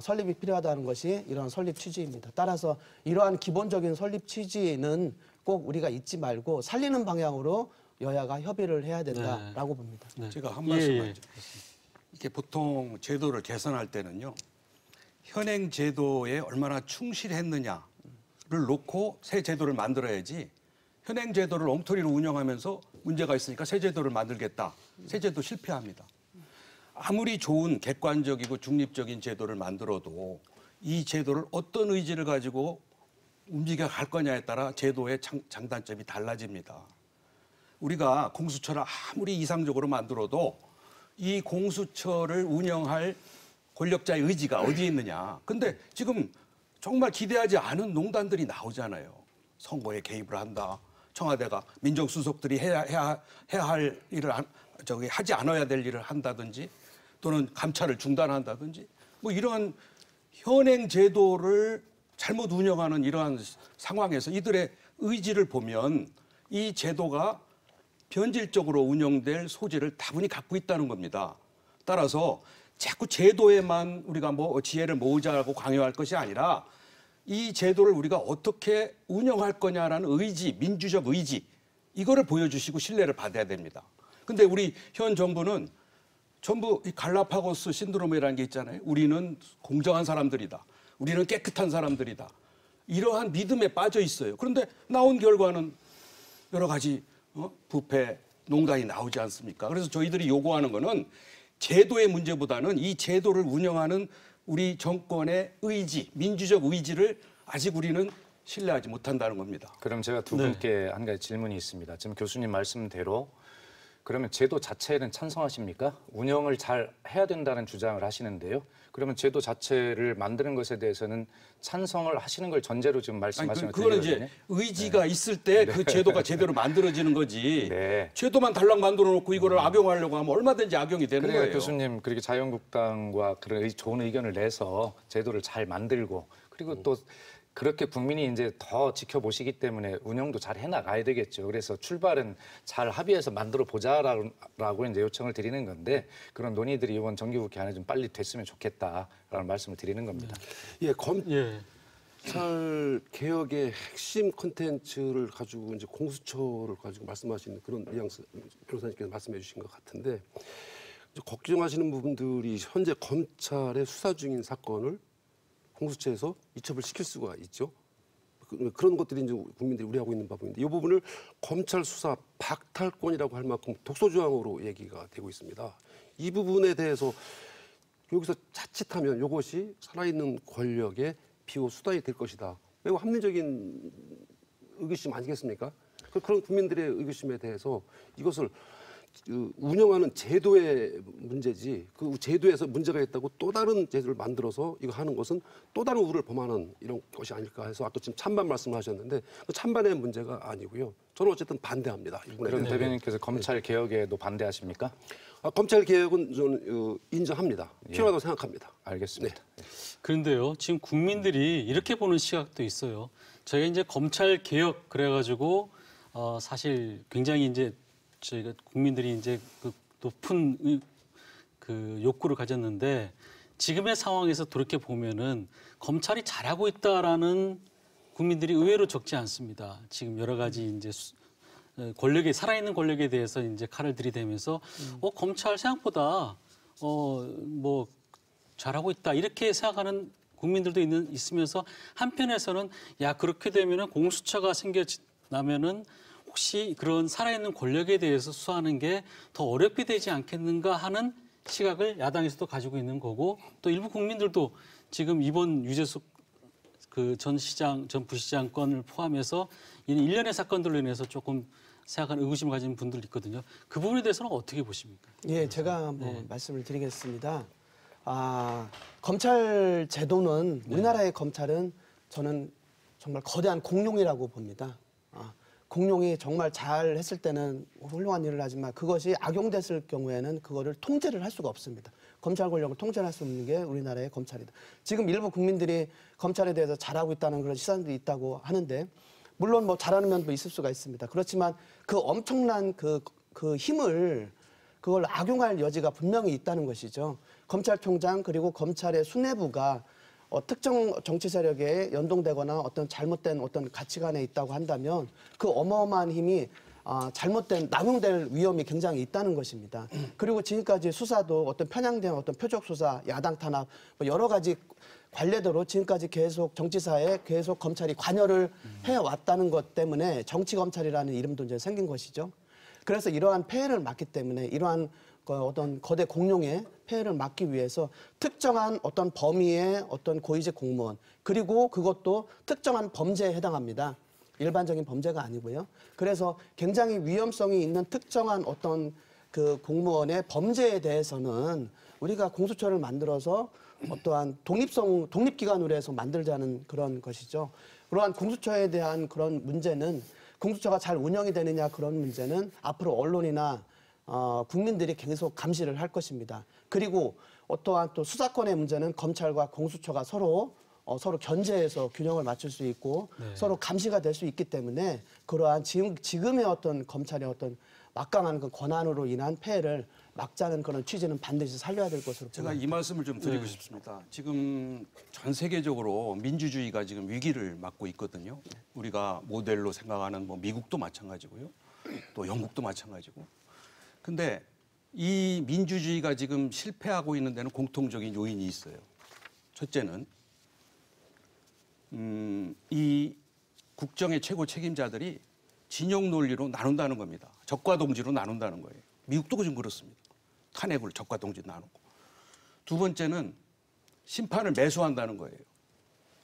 설립이 필요하다는 것이 이러한 설립 취지입니다. 따라서 이러한 기본적인 설립 취지는 꼭 우리가 잊지 말고 살리는 방향으로 여야가 협의를 해야 된다라고 봅니다. 네. 제가 한 말씀만 예, 예. 이게 보통 제도를 개선할 때는요. 현행 제도에 얼마나 충실했느냐를 놓고 새 제도를 만들어야지 현행 제도를 엉터리로 운영하면서 문제가 있으니까 새 제도를 만들겠다. 새 제도 실패합니다. 아무리 좋은 객관적이고 중립적인 제도를 만들어도 이 제도를 어떤 의지를 가지고 움직여 갈 거냐에 따라 제도의 장단점이 달라집니다. 우리가 공수처를 아무리 이상적으로 만들어도 이 공수처를 운영할 권력자의 의지가 어디에 있느냐. 근데 지금 정말 기대하지 않은 농단들이 나오잖아요. 선거에 개입을 한다. 청와대가 민정수석들이 해야 할 일을 하지 않아야 될 일을 한다든지 또는 감찰을 중단한다든지 뭐 이러한 현행 제도를 잘못 운영하는 이러한 상황에서 이들의 의지를 보면 이 제도가 변질적으로 운영될 소지를 다분히 갖고 있다는 겁니다. 따라서 자꾸 제도에만 우리가 뭐 지혜를 모으자고 강요할 것이 아니라 이 제도를 우리가 어떻게 운영할 거냐라는 의지, 민주적 의지 이거를 보여주시고 신뢰를 받아야 됩니다. 근데 우리 현 정부는 전부 이 갈라파고스 신드롬이라는 게 있잖아요. 우리는 공정한 사람들이다. 우리는 깨끗한 사람들이다. 이러한 믿음에 빠져 있어요. 그런데 나온 결과는 여러 가지 부패, 농단이 나오지 않습니까? 그래서 저희들이 요구하는 거는 제도의 문제보다는 이 제도를 운영하는 우리 정권의 의지, 민주적 의지를 아직 우리는 신뢰하지 못한다는 겁니다. 그럼 제가 두 분께 한 가지 질문이 있습니다. 지금 교수님 말씀대로 그러면 제도 자체에는 찬성하십니까? 운영을 잘 해야 된다는 주장을 하시는데요. 그러면 제도 자체를 만드는 것에 대해서는 찬성을 하시는 걸 전제로 지금 말씀하시는 그거는 이제 의지가 있을 때 그 제도가 제대로 만들어지는 거지. 네. 제도만 달랑 만들어 놓고 이거를 악용하려고 하면 얼마든지 악용이 되는 그래요, 거예요. 교수님. 그렇게 자유한국당과 그런 좋은 의견을 내서 제도를 잘 만들고 그리고 또 그렇게 국민이 이제 더 지켜보시기 때문에 운영도 잘 해나가야 되겠죠. 그래서 출발은 잘 합의해서 만들어 보자라고 이제 요청을 드리는 건데 그런 논의들이 이번 정기국회 안에 좀 빨리 됐으면 좋겠다라는 말씀을 드리는 겁니다. 예, 검찰 예. 개혁의 핵심 콘텐츠를 가지고 이제 공수처를 가지고 말씀하시는 그런 뉘앙스 변호사님께서 말씀해 주신 것 같은데 이제 걱정하시는 부분들이 현재 검찰의 수사 중인 사건을 공수처에서 이첩을 시킬 수가 있죠. 그런 것들이 이제 국민들이 우려하고 있는 부분인데 이 부분을 검찰 수사 박탈권이라고 할 만큼 독소조항으로 얘기가 되고 있습니다. 이 부분에 대해서 여기서 자칫하면 이것이 살아있는 권력의 비호 수단이 될 것이다. 매우 합리적인 의구심 아니겠습니까? 그런 국민들의 의구심에 대해서 이것을 운영하는 제도의 문제지 그 제도에서 문제가 있다고 또 다른 제도를 만들어서 이거 하는 것은 또 다른 우를 범하는 이런 것이 아닐까 해서 아까 지금 찬반 말씀하셨는데 그 찬반의 문제가 아니고요. 저는 어쨌든 반대합니다. 그럼 대변인께서 검찰 개혁에도 반대하십니까? 검찰 개혁은 저는 인정합니다. 필요하다고 생각합니다. 알겠습니다. 네. 그런데요, 지금 국민들이 이렇게 보는 시각도 있어요. 저희가 이제 검찰 개혁 그래가지고 사실 굉장히 이제 저희가 국민들이 이제 그 높은 그 욕구를 가졌는데 지금의 상황에서 돌이켜 보면은 검찰이 잘하고 있다라는 국민들이 의외로 적지 않습니다. 지금 여러 가지 이제 권력에 살아있는 권력에 대해서 이제 칼을 들이대면서 검찰 생각보다 뭐 잘하고 있다 이렇게 생각하는 국민들도 있으면서 한편에서는 야 그렇게 되면은 공수처가 생겨나면은 혹시 그런 살아있는 권력에 대해서 수사하는 게 더 어렵게 되지 않겠는가 하는 시각을 야당에서도 가지고 있는 거고 또 일부 국민들도 지금 이번 유재석 그 전 부시장 건을 포함해서 이 일련의 사건들로 인해서 조금 생각하는 의구심을 가진 분들 있거든요. 그 부분에 대해서는 어떻게 보십니까? 예, 제가 말씀을 드리겠습니다. 검찰 제도는 우리나라의 검찰은 저는 정말 거대한 공룡이라고 봅니다. 공룡이 정말 잘 했을 때는 훌륭한 일을 하지만 그것이 악용됐을 경우에는 그거를 통제를 할 수가 없습니다. 검찰 권력을 통제할 수 없는 게 우리나라의 검찰이다. 지금 일부 국민들이 검찰에 대해서 잘하고 있다는 그런 시선들이 있다고 하는데 물론 뭐 잘하는 면도 있을 수가 있습니다. 그렇지만 그 엄청난 그 힘을 그걸 악용할 여지가 분명히 있다는 것이죠. 검찰총장 그리고 검찰의 수뇌부가 특정 정치 세력에 연동되거나 어떤 잘못된 어떤 가치관에 있다고 한다면 그 어마어마한 힘이 잘못된 남용될 위험이 굉장히 있다는 것입니다. 그리고 지금까지 수사도 어떤 편향된 어떤 표적 수사, 야당 탄압 뭐 여러 가지 관례대로 지금까지 계속 정치사에 계속 검찰이 관여를 해왔다는 것 때문에 정치 검찰이라는 이름도 이제 생긴 것이죠. 그래서 이러한 폐해를 막기 때문에 이러한 어떤 거대 공룡의 폐해를 막기 위해서 특정한 어떤 범위의 어떤 고위직 공무원 그리고 그것도 특정한 범죄에 해당합니다. 일반적인 범죄가 아니고요. 그래서 굉장히 위험성이 있는 특정한 어떤 그 공무원의 범죄에 대해서는 우리가 공수처를 만들어서 어떠한 독립기관으로 해서 만들자는 그런 것이죠. 그러한 공수처에 대한 그런 문제는 공수처가 잘 운영이 되느냐 그런 문제는 앞으로 언론이나 국민들이 계속 감시를 할 것입니다. 그리고 어떠한 또 수사권의 문제는 검찰과 공수처가 서로 견제해서 균형을 맞출 수 있고 서로 감시가 될 수 있기 때문에 그러한 지금의 어떤 검찰의 어떤 막강한 그 권한으로 인한 폐해를 막자는 그런 취지는 반드시 살려야 될 것으로 제가 봅니다. 이 말씀을 좀 드리고 싶습니다. 지금 전 세계적으로 민주주의가 지금 위기를 맞고 있거든요. 우리가 모델로 생각하는 뭐 미국도 마찬가지고요. 또 영국도 마찬가지고. 근데 이 민주주의가 지금 실패하고 있는 데는 공통적인 요인이 있어요. 첫째는 이 국정의 최고 책임자들이 진영 논리로 나눈다는 겁니다. 적과 동지로 나눈다는 거예요. 미국도 지금 그렇습니다. 탄핵을 적과 동지 나누고. 두 번째는 심판을 매수한다는 거예요.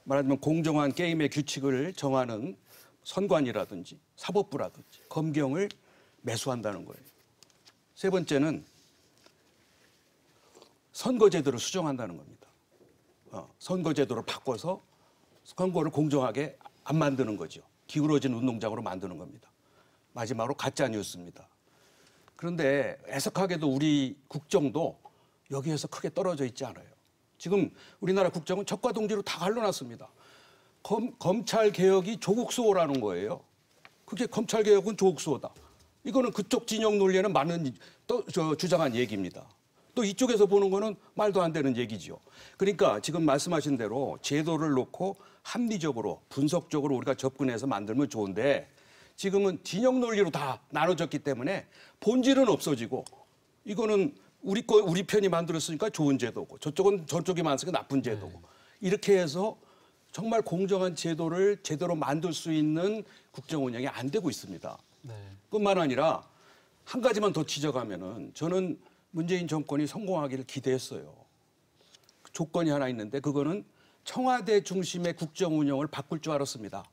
말하자면 공정한 게임의 규칙을 정하는 선관이라든지 사법부라든지 검경을 매수한다는 거예요. 세 번째는 선거제도를 수정한다는 겁니다. 선거제도를 바꿔서 선거를 공정하게 안 만드는 거죠. 기울어진 운동장으로 만드는 겁니다. 마지막으로 가짜 뉴스입니다. 그런데 애석하게도 우리 국정도 여기에서 크게 떨어져 있지 않아요. 지금 우리나라 국정은 적과 동지로 다 갈라놨습니다. 검찰 개혁이 조국 수호라는 거예요. 그게 검찰 개혁은 조국 수호다. 이거는 그쪽 진영 논리에는 맞는 주장한 얘기입니다. 또 이쪽에서 보는 거는 말도 안 되는 얘기죠. 그러니까 지금 말씀하신 대로 제도를 놓고 합리적으로 분석적으로 우리가 접근해서 만들면 좋은데 지금은 진영 논리로 다 나눠졌기 때문에 본질은 없어지고 이거는 우리 편이 만들었으니까 좋은 제도고 저쪽이 만들었으니까 나쁜 제도고 이렇게 해서 정말 공정한 제도를 제대로 만들 수 있는 국정 운영이 안 되고 있습니다. 뿐만 아니라 한 가지만 더 지적하면은 저는 문재인 정권이 성공하기를 기대했어요. 조건이 하나 있는데 그거는 청와대 중심의 국정 운영을 바꿀 줄 알았습니다.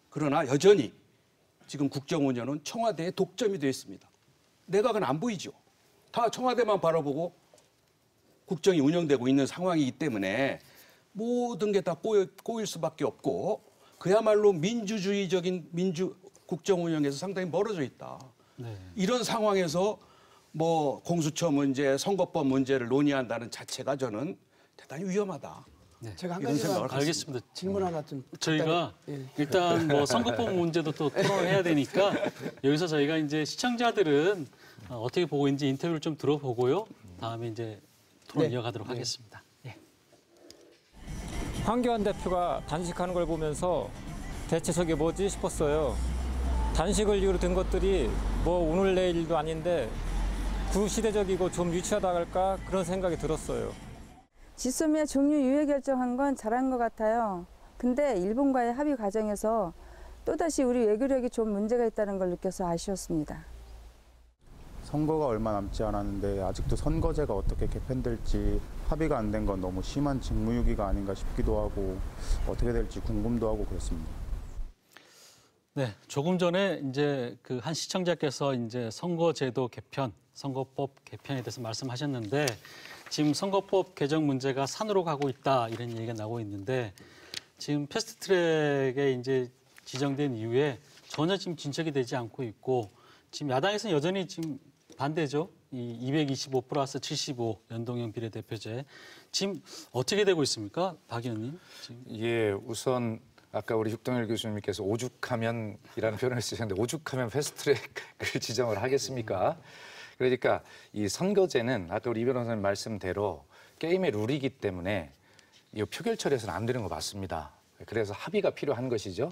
그러나 여전히 지금 국정 운영은 청와대의 독점이 되어 있습니다. 내각은 안 보이죠. 다 청와대만 바라보고 국정이 운영되고 있는 상황이기 때문에 모든 게 다 꼬일 수밖에 없고 그야말로 민주주의적인 국정 운영에서 상당히 멀어져 있다. 이런 상황에서 뭐 공수처 문제, 선거법 문제를 논의한다는 자체가 저는 대단히 위험하다. 제가 한 이런 가지만 생각을 알겠습니다. 질문 하나 좀 저희가 예. 일단 뭐 선거법 문제도 또 토론해야 되니까 여기서 저희가 이제 시청자들은 어떻게 보고 있는지 인터뷰를 좀 들어보고요. 다음에 이제 토론 이어가도록 하겠습니다. 예. 황교안 대표가 단식하는 걸 보면서 대체 저게 뭐지 싶었어요. 단식을 이유로 든 것들이 뭐 오늘 내일 일도 아닌데 구시대적이고 좀 유치하다 할까 그런 생각이 들었어요. 지소미아 종류 유예 결정한 건 잘한 것 같아요. 근데 일본과의 합의 과정에서 또다시 우리 외교력이 좀 문제가 있다는 걸 느껴서 아쉬웠습니다. 선거가 얼마 남지 않았는데 아직도 선거제가 어떻게 개편될지 합의가 안 된 건 너무 심한 직무유기가 아닌가 싶기도 하고 어떻게 될지 궁금도 하고 그렇습니다. 네, 조금 전에 이제 그 한 시청자께서 이제 선거제도 개편, 선거법 개편에 대해서 말씀하셨는데 지금 선거법 개정 문제가 산으로 가고 있다 이런 얘기가 나오고 있는데 지금 패스트트랙에 이제 지정된 이후에 전혀 지금 진척이 되지 않고 있고 지금 야당에서는 여전히 지금 반대죠. 이 225 플러스 75 연동형 비례대표제 지금 어떻게 되고 있습니까, 박 의원님? 지금. 예, 우선 아까 우리 육동일 교수님께서 오죽하면이라는 표현을 쓰셨는데 오죽하면 패스트트랙을 지정을 하겠습니까? 그러니까 이 선거제는 아까 우리 이 변호사님 말씀대로 게임의 룰이기 때문에 이 표결 처리해서는 안 되는 거 맞습니다. 그래서 합의가 필요한 것이죠.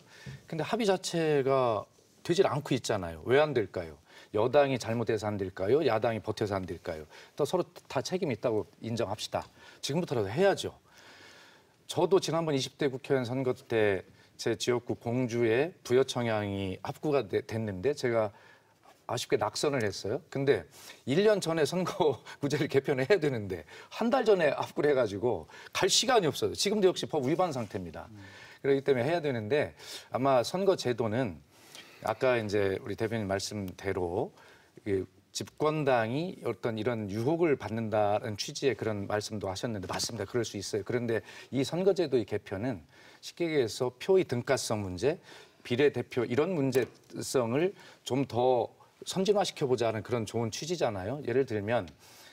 근데 합의 자체가 되질 않고 있잖아요. 왜 안 될까요? 여당이 잘못해서 안 될까요? 야당이 버텨서 안 될까요? 또 서로 다 책임이 있다고 인정합시다. 지금부터라도 해야죠. 저도 지난번 20대 국회의원 선거 때 제 지역구 공주에 부여청양이 합구가 됐는데 제가 아쉽게 낙선을 했어요. 근데 1년 전에 선거구제를 개편을 해야 되는데 한 달 전에 합구를 해가지고 갈 시간이 없어요. 지금도 역시 법 위반 상태입니다. 그렇기 때문에 해야 되는데 아마 선거제도는 아까 이제 우리 대표님 말씀대로 집권당이 어떤 이런 유혹을 받는다는 취지의 그런 말씀도 하셨는데 맞습니다. 그럴 수 있어요. 그런데 이 선거제도의 개편은 쉽게 얘기해서 표의 등가성 문제, 비례대표 이런 문제성을 좀 더 선진화시켜보자 하는 그런 좋은 취지잖아요. 예를 들면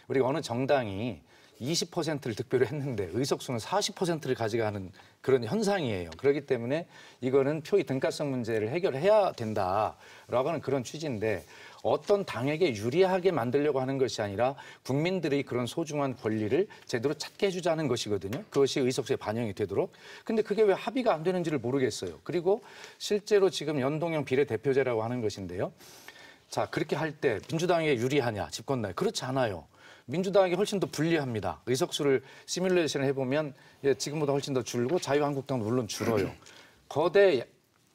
우리가 어느 정당이 20%를 득표를 했는데 의석수는 40%를 가져가는 그런 현상이에요. 그렇기 때문에 이거는 표의 등가성 문제를 해결해야 된다라고 하는 그런 취지인데 어떤 당에게 유리하게 만들려고 하는 것이 아니라 국민들의 그런 소중한 권리를 제대로 찾게 해주자는 것이거든요. 그것이 의석수에 반영이 되도록. 근데 그게 왜 합의가 안 되는지를 모르겠어요. 그리고 실제로 지금 연동형 비례대표제라고 하는 것인데요. 자, 그렇게 할 때 민주당에게 유리하냐, 집권당에. 그렇지 않아요. 민주당에게 훨씬 더 불리합니다. 의석수를 시뮬레이션을 해보면 지금보다 훨씬 더 줄고 자유한국당도 물론 줄어요. 거대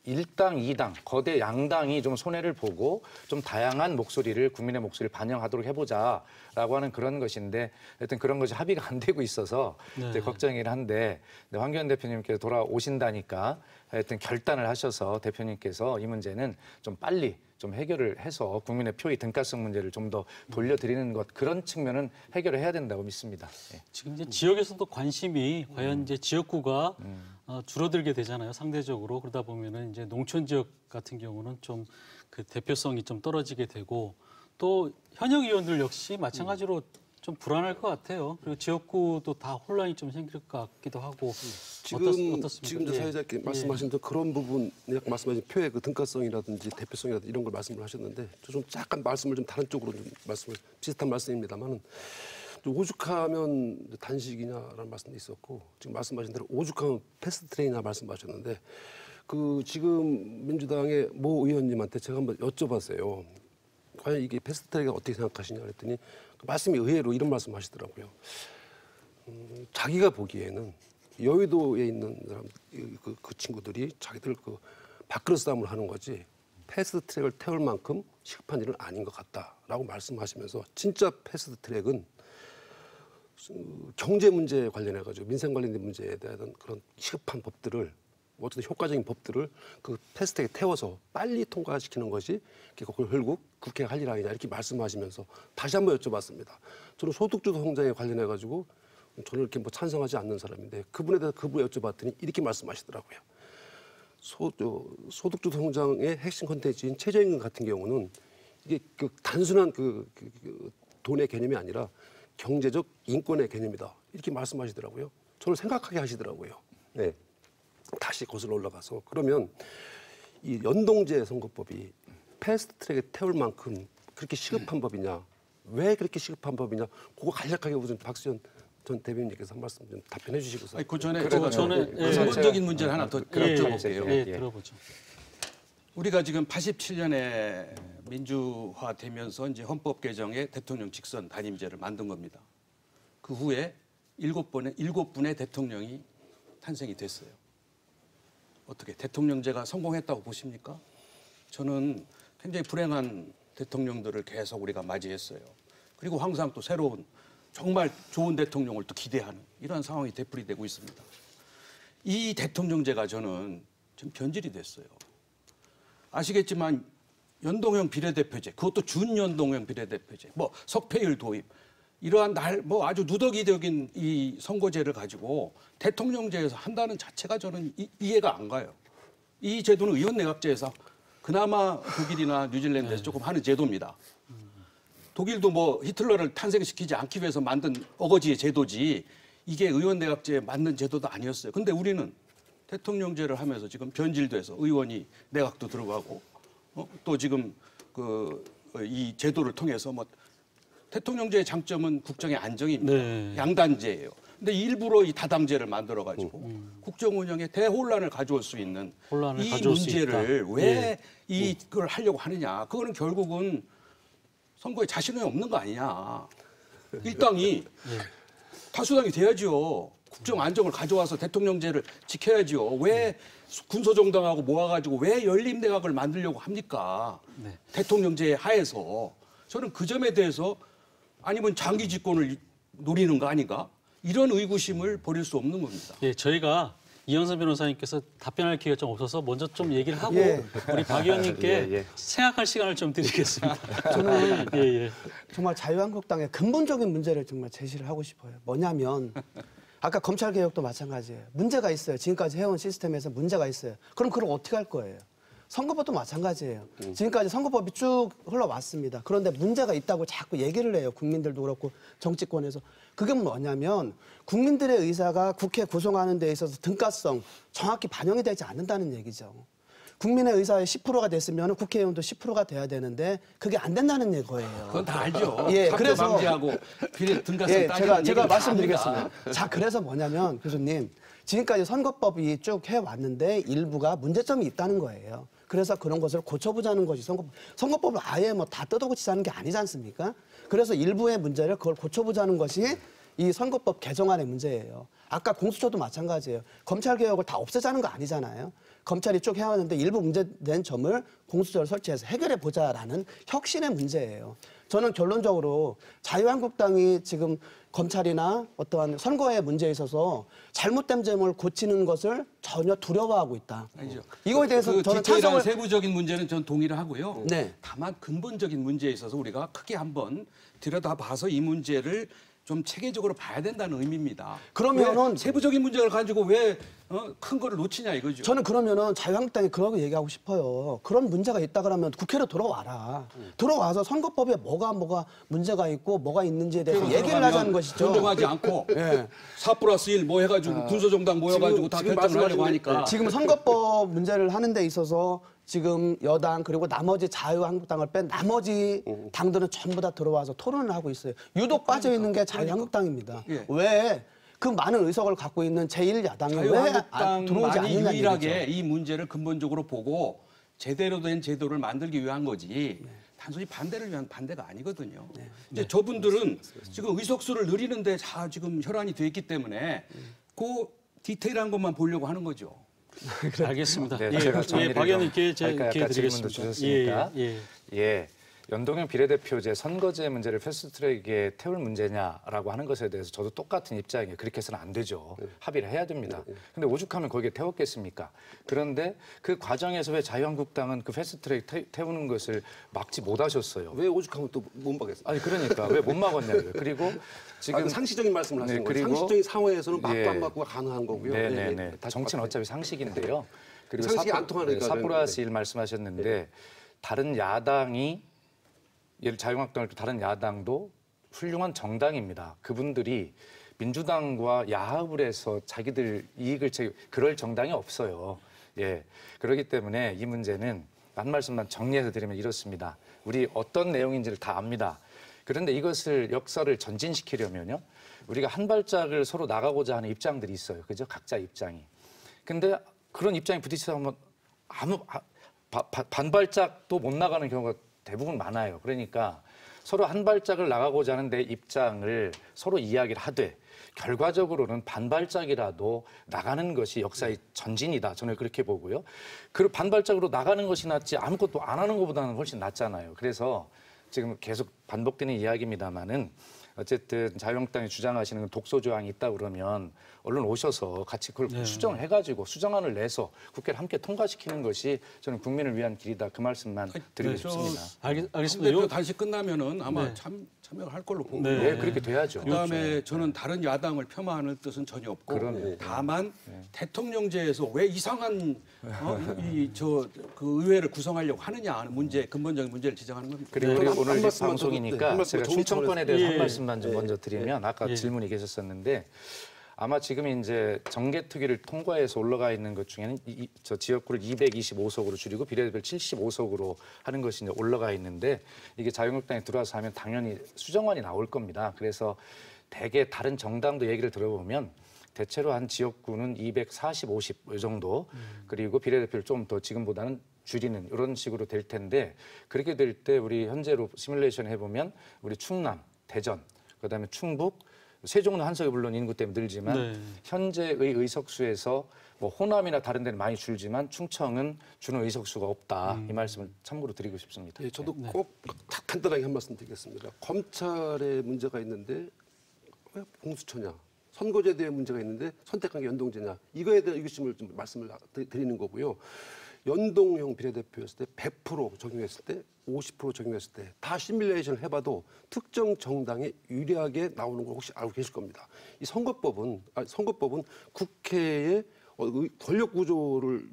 1당, 2당, 거대 양당이 좀 손해를 보고 좀 다양한 목소리를 국민의 목소리를 반영하도록 해보자라고 하는 그런 것인데 하여튼 그런 것이 합의가 안 되고 있어서 이제 걱정이긴 한데 황교안 대표님께서 돌아오신다니까 하여튼 결단을 하셔서 대표님께서 이 문제는 좀 빨리 좀 해결을 해서 국민의 표의 등가성 문제를 좀 더 돌려드리는 것 그런 측면은 해결을 해야 된다고 믿습니다. 예. 지금 이제 지역에서도 관심이 과연 이제 지역구가 줄어들게 되잖아요. 상대적으로 그러다 보면은 이제 농촌 지역 같은 경우는 좀 그 대표성이 좀 떨어지게 되고 또 현역 의원들 역시 마찬가지로 좀 불안할 것 같아요. 그리고 지역구도 다 혼란이 좀 생길 것 같기도 하고. 어떻습니까? 지금 사회자께 말씀하신 그런 부분, 말씀하신 표의 그 등가성이라든지 대표성이라든지 이런 걸 말씀을 하셨는데 좀 잠깐 말씀을 좀 다른 쪽으로 좀 말씀을 비슷한 말씀입니다만은 오죽하면 단식이냐라는 말씀도 있었고 지금 말씀하신 대로 오죽하면 패스트트랙이냐 말씀하셨는데 그 지금 민주당의 모 의원님한테 제가 한번 여쭤봤어요. 과연 이게 패스트트랙이 어떻게 생각하시냐 그랬더니 그 말씀이 의외로 이런 말씀하시더라고요. 자기가 보기에는 여의도에 있는 사람 그 친구들이 자기들 그 밥그릇 싸움을 하는 거지 패스트트랙을 태울 만큼 시급한 일은 아닌 것 같다라고 말씀하시면서 진짜 패스트트랙은 경제 문제에 관련해 가지고 민생 관련된 문제에 대한 그런 시급한 법들을 어쨌든 효과적인 법들을 그 패스트트랙에 태워서 빨리 통과시키는 것이 결국 국회가 할 일 아니냐 이렇게 말씀하시면서 다시 한번 여쭤봤습니다. 저는 소득주도 성장에 관련해 가지고 저는 이렇게 뭐 찬성하지 않는 사람인데 그분에 대해서 그분에 여쭤봤더니 이렇게 말씀하시더라고요. 소득주도 성장의 핵심 컨텐츠인 최저임금 같은 경우는 이게 그 단순한 그 돈의 개념이 아니라 경제적 인권의 개념이다 이렇게 말씀하시더라고요. 저를 생각하게 하시더라고요. 네. 다시 거슬러 올라가서 그러면 이 연동제 선거법이 패스트트랙에 태울 만큼 그렇게 시급한 법이냐? 왜 그렇게 시급한 법이냐? 그거 간략하게 무슨 박수현 전 대변인께서 한 말씀 좀 답변해 주시고서. 그 전에 근본적인 문제를 하나 더 여쭤볼게요. 예, 들어보죠. 우리가 지금 87년에 민주화되면서 이제 헌법 개정에 대통령 직선 단임제를 만든 겁니다. 그 후에 7분의 대통령이 탄생이 됐어요. 어떻게 대통령제가 성공했다고 보십니까? 저는 굉장히 불행한 대통령들을 계속 우리가 맞이했어요. 그리고 항상 또 새로운 정말 좋은 대통령을 또 기대하는 이런 상황이 되풀이되고 있습니다. 이 대통령제가 저는 좀 변질이 됐어요. 아시겠지만 연동형 비례대표제, 그것도 준연동형 비례대표제, 뭐 석패율 도입, 이러한 뭐 아주 누더기적인 이 선거제를 가지고 대통령제에서 한다는 자체가 저는 이해가 안 가요. 이 제도는 의원내각제에서 그나마 독일이나 뉴질랜드에서 조금 하는 제도입니다. 독일도 뭐 히틀러를 탄생시키지 않기 위해서 만든 어거지의 제도지 이게 의원내각제에 맞는 제도도 아니었어요. 근데 우리는 대통령제를 하면서 지금 변질돼서 의원이 내각도 들어가고 또 지금 이 제도를 통해서 뭐 대통령제의 장점은 국정의 안정입니다. 네. 양단제예요. 근데 일부러 이 다당제를 만들어가지고 국정 운영에 대혼란을 가져올 수 있는 이 문제를 왜 이걸 하려고 하느냐. 그거는 결국은 선거에 자신이 없는 거 아니냐. 일당이 다수당이 돼야죠. 국정 안정을 가져와서 대통령제를 지켜야죠. 왜 군소정당하고 모아가지고 왜 열림내각을 만들려고 합니까? 네. 대통령제 하에서. 저는 그 점에 대해서 아니면 장기 집권을 노리는 거 아닌가? 이런 의구심을 버릴 수 없는 겁니다. 예, 저희가 이현선 변호사님께서 답변할 기회가 좀 없어서 먼저 좀 얘기를 하고 우리 박 의원님께 생각할 시간을 좀 드리겠습니다. 저는 정말 자유한국당의 근본적인 문제를 정말 제시를 하고 싶어요. 뭐냐면 아까 검찰개혁도 마찬가지예요. 문제가 있어요. 지금까지 해온 시스템에서 문제가 있어요. 그럼 그걸 어떻게 할 거예요? 선거법도 마찬가지예요. 지금까지 선거법이 쭉 흘러왔습니다. 그런데 문제가 있다고 자꾸 얘기를 해요. 국민들도 그렇고 정치권에서. 그게 뭐냐면 국민들의 의사가 국회 구성하는 데 있어서 등가성 정확히 반영이 되지 않는다는 얘기죠. 국민의 의사의 10%가 됐으면 국회의원도 10%가 돼야 되는데 그게 안 된다는 거예요. 그건 다 알죠. 예, 그래서 방지하고 비례 등가성 따지는 제가 말씀드리겠습니다. 자, 그래서 뭐냐면 교수님 지금까지 선거법이 쭉 해왔는데 일부가 문제점이 있다는 거예요. 그래서 그런 것을 고쳐보자는 것이 선거법을 아예 뭐 다 뜯어고치자는 게 아니지 않습니까? 그래서 일부의 문제를 그걸 고쳐보자는 것이 이 선거법 개정안의 문제예요. 아까 공수처도 마찬가지예요. 검찰개혁을 다 없애자는 거 아니잖아요. 검찰이 쭉 해왔는데 일부 문제된 점을 공수처를 설치해서 해결해 보자라는 혁신의 문제예요. 저는 결론적으로 자유한국당이 지금 검찰이나 어떠한 선거의 문제에 있어서 잘못된 점을 고치는 것을 전혀 두려워하고 있다. 아니죠. 이거에 대해서 그 저는 디테일한 찬성을 세부적인 문제는 전 동의를 하고요. 네. 다만 근본적인 문제에 있어서 우리가 크게 한번 들여다봐서 이 문제를 좀 체계적으로 봐야 된다는 의미입니다. 그러면은 왜 세부적인 문제를 가지고 왜 큰 거를 놓치냐 이거죠. 저는 그러면은 자유한국당이 그러고 얘기하고 싶어요. 그런 문제가 있다 그러면 국회로 들어와라. 들어와서 선거법에 뭐가 문제가 있고 뭐가 있는지에 대해서 얘기를 하자는 것이죠. 존중하지 않고 예. 4+1 뭐 해가지고 군소정당 모여가지고 다 결정을 하려고 하니까. 지금 선거법 문제를 하는 데 있어서 지금 여당 그리고 나머지 자유한국당을 뺀 나머지 당들은 전부 다 들어와서 토론을 하고 있어요. 유독 빠져 있는 게 자유한국당입니다. 예. 왜 그 많은 의석을 갖고 있는 제1야당이 왜 들어오지 자유한국당만이 않느냐 유일하게 얘기죠. 이 문제를 근본적으로 보고 제대로 된 제도를 만들기 위한 거지. 단순히 반대를 위한 반대가 아니거든요. 이제 저분들은 지금 의석수를 늘리는데 다 지금 혈안이 돼 있기 때문에 그 디테일한 것만 보려고 하는 거죠. 알겠습니다. 네, 예, 제가 예, 정리를 박 의원님 좀 기회 할까요? 아까 질문도 드리겠습니다. 주셨으니까. 예. 예. 연동형 비례대표제 선거제 문제를 패스트트랙에 태울 문제냐라고 하는 것에 대해서 저도 똑같은 입장이에요. 그렇게 해서는 안 되죠. 합의를 해야 됩니다. 근데 오죽하면 거기에 태웠겠습니까? 그런데 그 과정에서 왜 자유한국당은 그 패스트트랙 태우는 것을 막지 못하셨어요? 왜 오죽하면 또 못 막겠어요? 아니 그러니까 왜 못 막았냐고요. 그리고 지금 상식적인 말씀을 하시는 거예요. 그리고 상식적인 상황에서는 막고 예. 안 막고가 가능한 거고요. 네네네. 정치는 어차피 상식인데요. 그리고 상식이 안 통하니까 4+1 말씀하셨는데 다른 야당이 예를 자유한국당을 다른 야당도 훌륭한 정당입니다. 그분들이 민주당과 야합을 해서 자기들 이익을 그럴 정당이 없어요. 예. 그렇기 때문에 이 문제는 한 말씀만 정리해서 드리면 이렇습니다. 우리 어떤 내용인지를 다 압니다. 그런데 이것을 역사를 전진시키려면요. 우리가 한 발짝을 서로 나가고자 하는 입장들이 있어요. 그죠? 각자 입장이. 근데 그런 입장이 부딪히다 보면 반발짝도 못 나가는 경우가 대부분 많아요. 그러니까 서로 한 발짝을 나가고자 하는 내 입장을 서로 이야기를 하되 결과적으로는 반발짝이라도 나가는 것이 역사의 전진이다. 저는 그렇게 보고요. 그 반발짝으로 나가는 것이 낫지 아무것도 안 하는 것보다는 훨씬 낫잖아요. 그래서 지금 계속 반복되는 이야기입니다마는 어쨌든 자유한국당이 주장하시는 독소 조항이 있다 그러면 얼른 오셔서 같이 그걸 수정을 해가지고 수정안을 내서 국회를 함께 통과시키는 것이 저는 국민을 위한 길이다. 그 말씀만 드리고 싶습니다. 알겠습니다. 대표 단식 끝나면은 아마 참여를 할 걸로 보고. 네, 그렇게 돼야죠. 그다음에 저는 다른 야당을 폄하하는 뜻은 전혀 없고 다만 대통령제에서 왜 이상한 그 의회를 구성하려고 하느냐 하는 문제 근본적인 문제를 지적하는 겁니다. 그리고 우리 한 오늘 말씀만 방송이니까 더, 제가 충청권에 대해서 한 말씀만 좀 먼저 드리면 아까 예. 질문이 계셨었는데 아마 지금 이제 정개특위를 통과해서 올라가 있는 것 중에는 저 지역구를 225석으로 줄이고 비례대표를 75석으로 하는 것이 이제 올라가 있는데 이게 자유한국당에 들어와서 하면 당연히 수정안이 나올 겁니다. 그래서 대개 다른 정당도 얘기를 들어보면 대체로 한 지역구는 240, 50 이 정도 그리고 비례대표를 좀 더 지금보다는 줄이는 이런 식으로 될 텐데 그렇게 될 때 우리 현재로 시뮬레이션 해보면 우리 충남, 대전, 그다음에 충북, 세종은 한석이 물론 인구 때문에 늘지만 현재의 의석수에서 뭐 호남이나 다른 데는 많이 줄지만 충청은 주는 의석수가 없다. 이 말씀을 참고로 드리고 싶습니다. 예, 저도 꼭 간단하게 한 말씀 드리겠습니다. 검찰에 문제가 있는데 왜 공수처냐? 선거제도에 문제가 있는데 선택한 게 연동제냐? 이거에 대한 의구심을 좀 말씀을 드리는 거고요. 연동형 비례대표였을 때 100% 적용했을 때 50% 적용했을 때 다 시뮬레이션을 해봐도 특정 정당에 유리하게 나오는 걸 혹시 알고 계실 겁니다. 이 선거법은 국회의 권력 구조를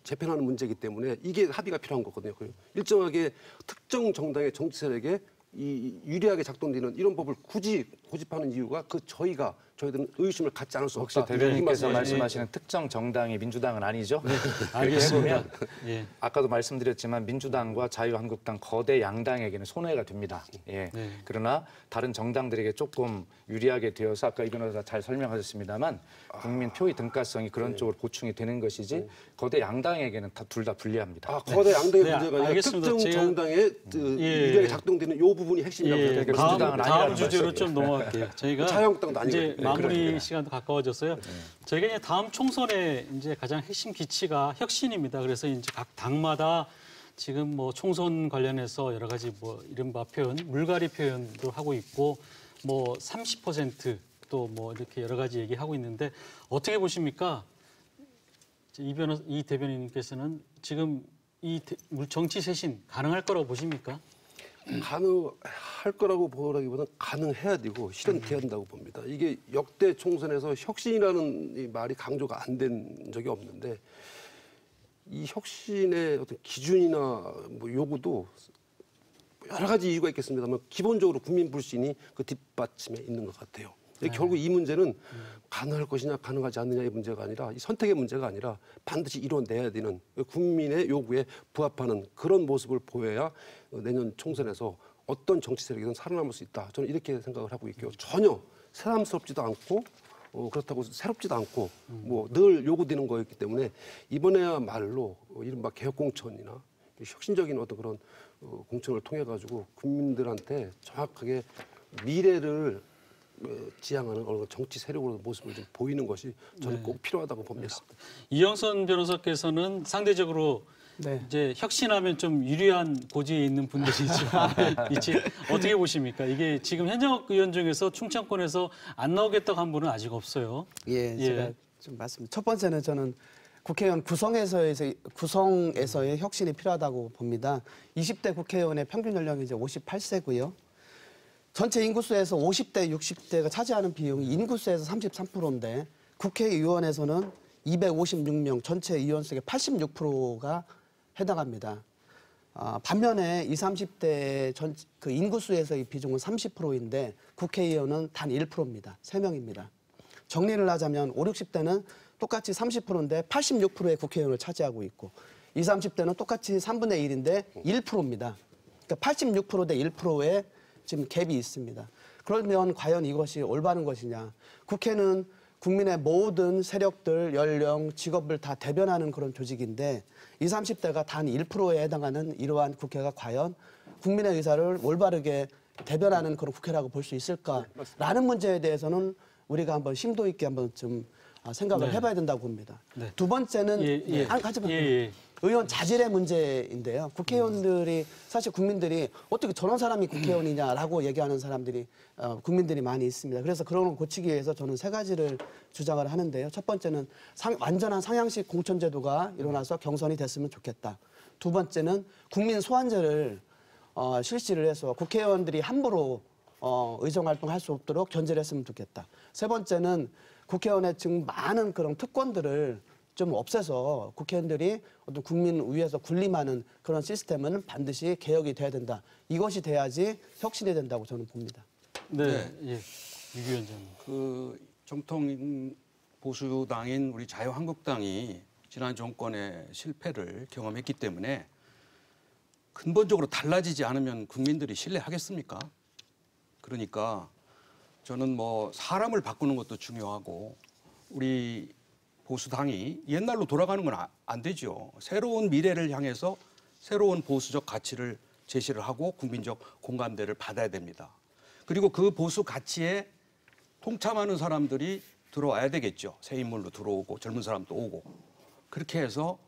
재편하는 문제이기 때문에 이게 합의가 필요한 거거든요. 일정하게 특정 정당의 정치 세력에 유리하게 작동되는 이런 법을 굳이 고집하는 이유가 저희들은 의심을 갖지 않을 수 없다. 혹시 대변인께서 말씀하시는 특정 정당이 민주당은 아니죠? 네, 알겠습니다. 예. 아까도 말씀드렸지만 민주당과 자유한국당 거대 양당에게는 손해가 됩니다. 예. 네. 그러나 다른 정당들에게 조금 유리하게 되어서 아까 이 변호사 잘 설명하셨습니다만 국민 표의 등가성이 그런 쪽으로 보충이 되는 것이지 거대 양당에게는 둘 다 불리합니다. 거대 양당의 네, 문제가 아니라 알겠습니다. 특정 정당에 유리하게 작동되는 이 부분이 핵심이라고 생각합니다. 다음 주제로 좀 넘어갈게요. 저희가 자유한국당도 아니고 이제 마무리 시간도 가까워졌어요. 저희가 이제 다음 총선에 이제 가장 핵심 기치가 혁신입니다. 그래서 이제 각 당마다 지금 뭐 총선 관련해서 여러 가지 뭐 이른바 표현, 물갈이 표현도 하고 있고 뭐 30% 또 뭐 이렇게 여러 가지 얘기하고 있는데 어떻게 보십니까? 이 대변인님께서는 지금 이 정치 쇄신 가능할 거라고 보십니까? 가능할 거라고 보라기보다는 가능해야 되고 실현돼야 된다고 봅니다. 이게 역대 총선에서 혁신이라는 이 말이 강조가 안 된 적이 없는데 이 혁신의 어떤 기준이나 뭐 요구도 여러 가지 이유가 있겠습니다만 기본적으로 국민 불신이 그 뒷받침에 있는 것 같아요. 결국 이 문제는 가능할 것이냐 가능하지 않느냐의 문제가 아니라 이 선택의 문제가 아니라 반드시 이뤄내야 되는 국민의 요구에 부합하는 그런 모습을 보여야 내년 총선에서 어떤 정치 세력이든 살아남을 수 있다. 저는 이렇게 생각을 하고 있고요. 전혀 새삼스럽지도 않고 그렇다고 새롭지도 않고 뭐 늘 요구되는 거였기 때문에 이번에야말로 이른바 개혁공천이나 혁신적인 어떤 그런 공천을 통해 가지고 국민들한테 정확하게 미래를 지향하는 어느 정치 세력으로 모습을 좀 보이는 것이 저는 꼭 필요하다고 봅니다. 이영선 변호사께서는 상대적으로 이제 혁신하면 좀 유리한 고지에 있는 분들이지만 어떻게 보십니까? 이게 지금 현정학 의원 중에서 충청권에서 안 나오겠다고 한 분은 아직 없어요. 제가 좀 말씀. 첫 번째는 저는 국회의원 구성에서의 혁신이 필요하다고 봅니다. 20대 국회의원의 평균 연령이 이제 58세고요. 전체 인구수에서 50대, 60대가 차지하는 비용이 인구수에서 33%인데 국회의원에서는 256명, 전체 의원 수의 86%가 해당합니다. 반면에 20, 30대 그 인구수에서의 비중은 30%인데 국회의원은 단 1%입니다. 3명입니다. 정리를 하자면 5, 60대는 똑같이 30%인데 86%의 국회의원을 차지하고 있고 20, 30대는 똑같이 3분의 1인데 1%입니다. 그러니까 86% 대 1%의 지금 갭이 있습니다. 그러면 과연 이것이 올바른 것이냐. 국회는 국민의 모든 세력들, 연령, 직업을 다 대변하는 그런 조직인데 20, 30대가 단 1%에 해당하는 이러한 국회가 과연 국민의 의사를 올바르게 대변하는 그런 국회라고 볼 수 있을까라는 문제에 대해서는 우리가 한번 심도 있게 한번 좀 생각을 해봐야 된다고 봅니다. 두 번째는 의원 자질의 문제인데요. 국회의원들이 사실 국민들이 어떻게 저런 사람이 국회의원이냐라고 얘기하는 사람들이 국민들이 많이 있습니다. 그래서 그런 걸 고치기 위해서 저는 3가지를 주장을 하는데요. 첫 번째는 완전한 상향식 공천제도가 일어나서 경선이 됐으면 좋겠다. 두 번째는 국민 소환제를 실시를 해서 국회의원들이 함부로 의정활동할 수 없도록 견제를 했으면 좋겠다. 세 번째는 국회의원의 지금 많은 그런 특권들을 좀 없애서 국회의원들이 어떤 국민 위에서 군림하는 그런 시스템은 반드시 개혁이 돼야 된다. 이것이 돼야지 혁신이 된다고 저는 봅니다. 유 위원장님. 그 정통 보수당인 우리 자유한국당이 지난 정권의 실패를 경험했기 때문에 근본적으로 달라지지 않으면 국민들이 신뢰하겠습니까? 그러니까 저는 뭐 사람을 바꾸는 것도 중요하고 우리 보수당이 옛날로 돌아가는 건 안 되죠. 새로운 미래를 향해서 새로운 보수적 가치를 제시를 하고 국민적 공감대를 받아야 됩니다. 그리고 그 보수 가치에 동참하는 사람들이 들어와야 되겠죠. 새 인물로 들어오고 젊은 사람도 오고. 그렇게 해서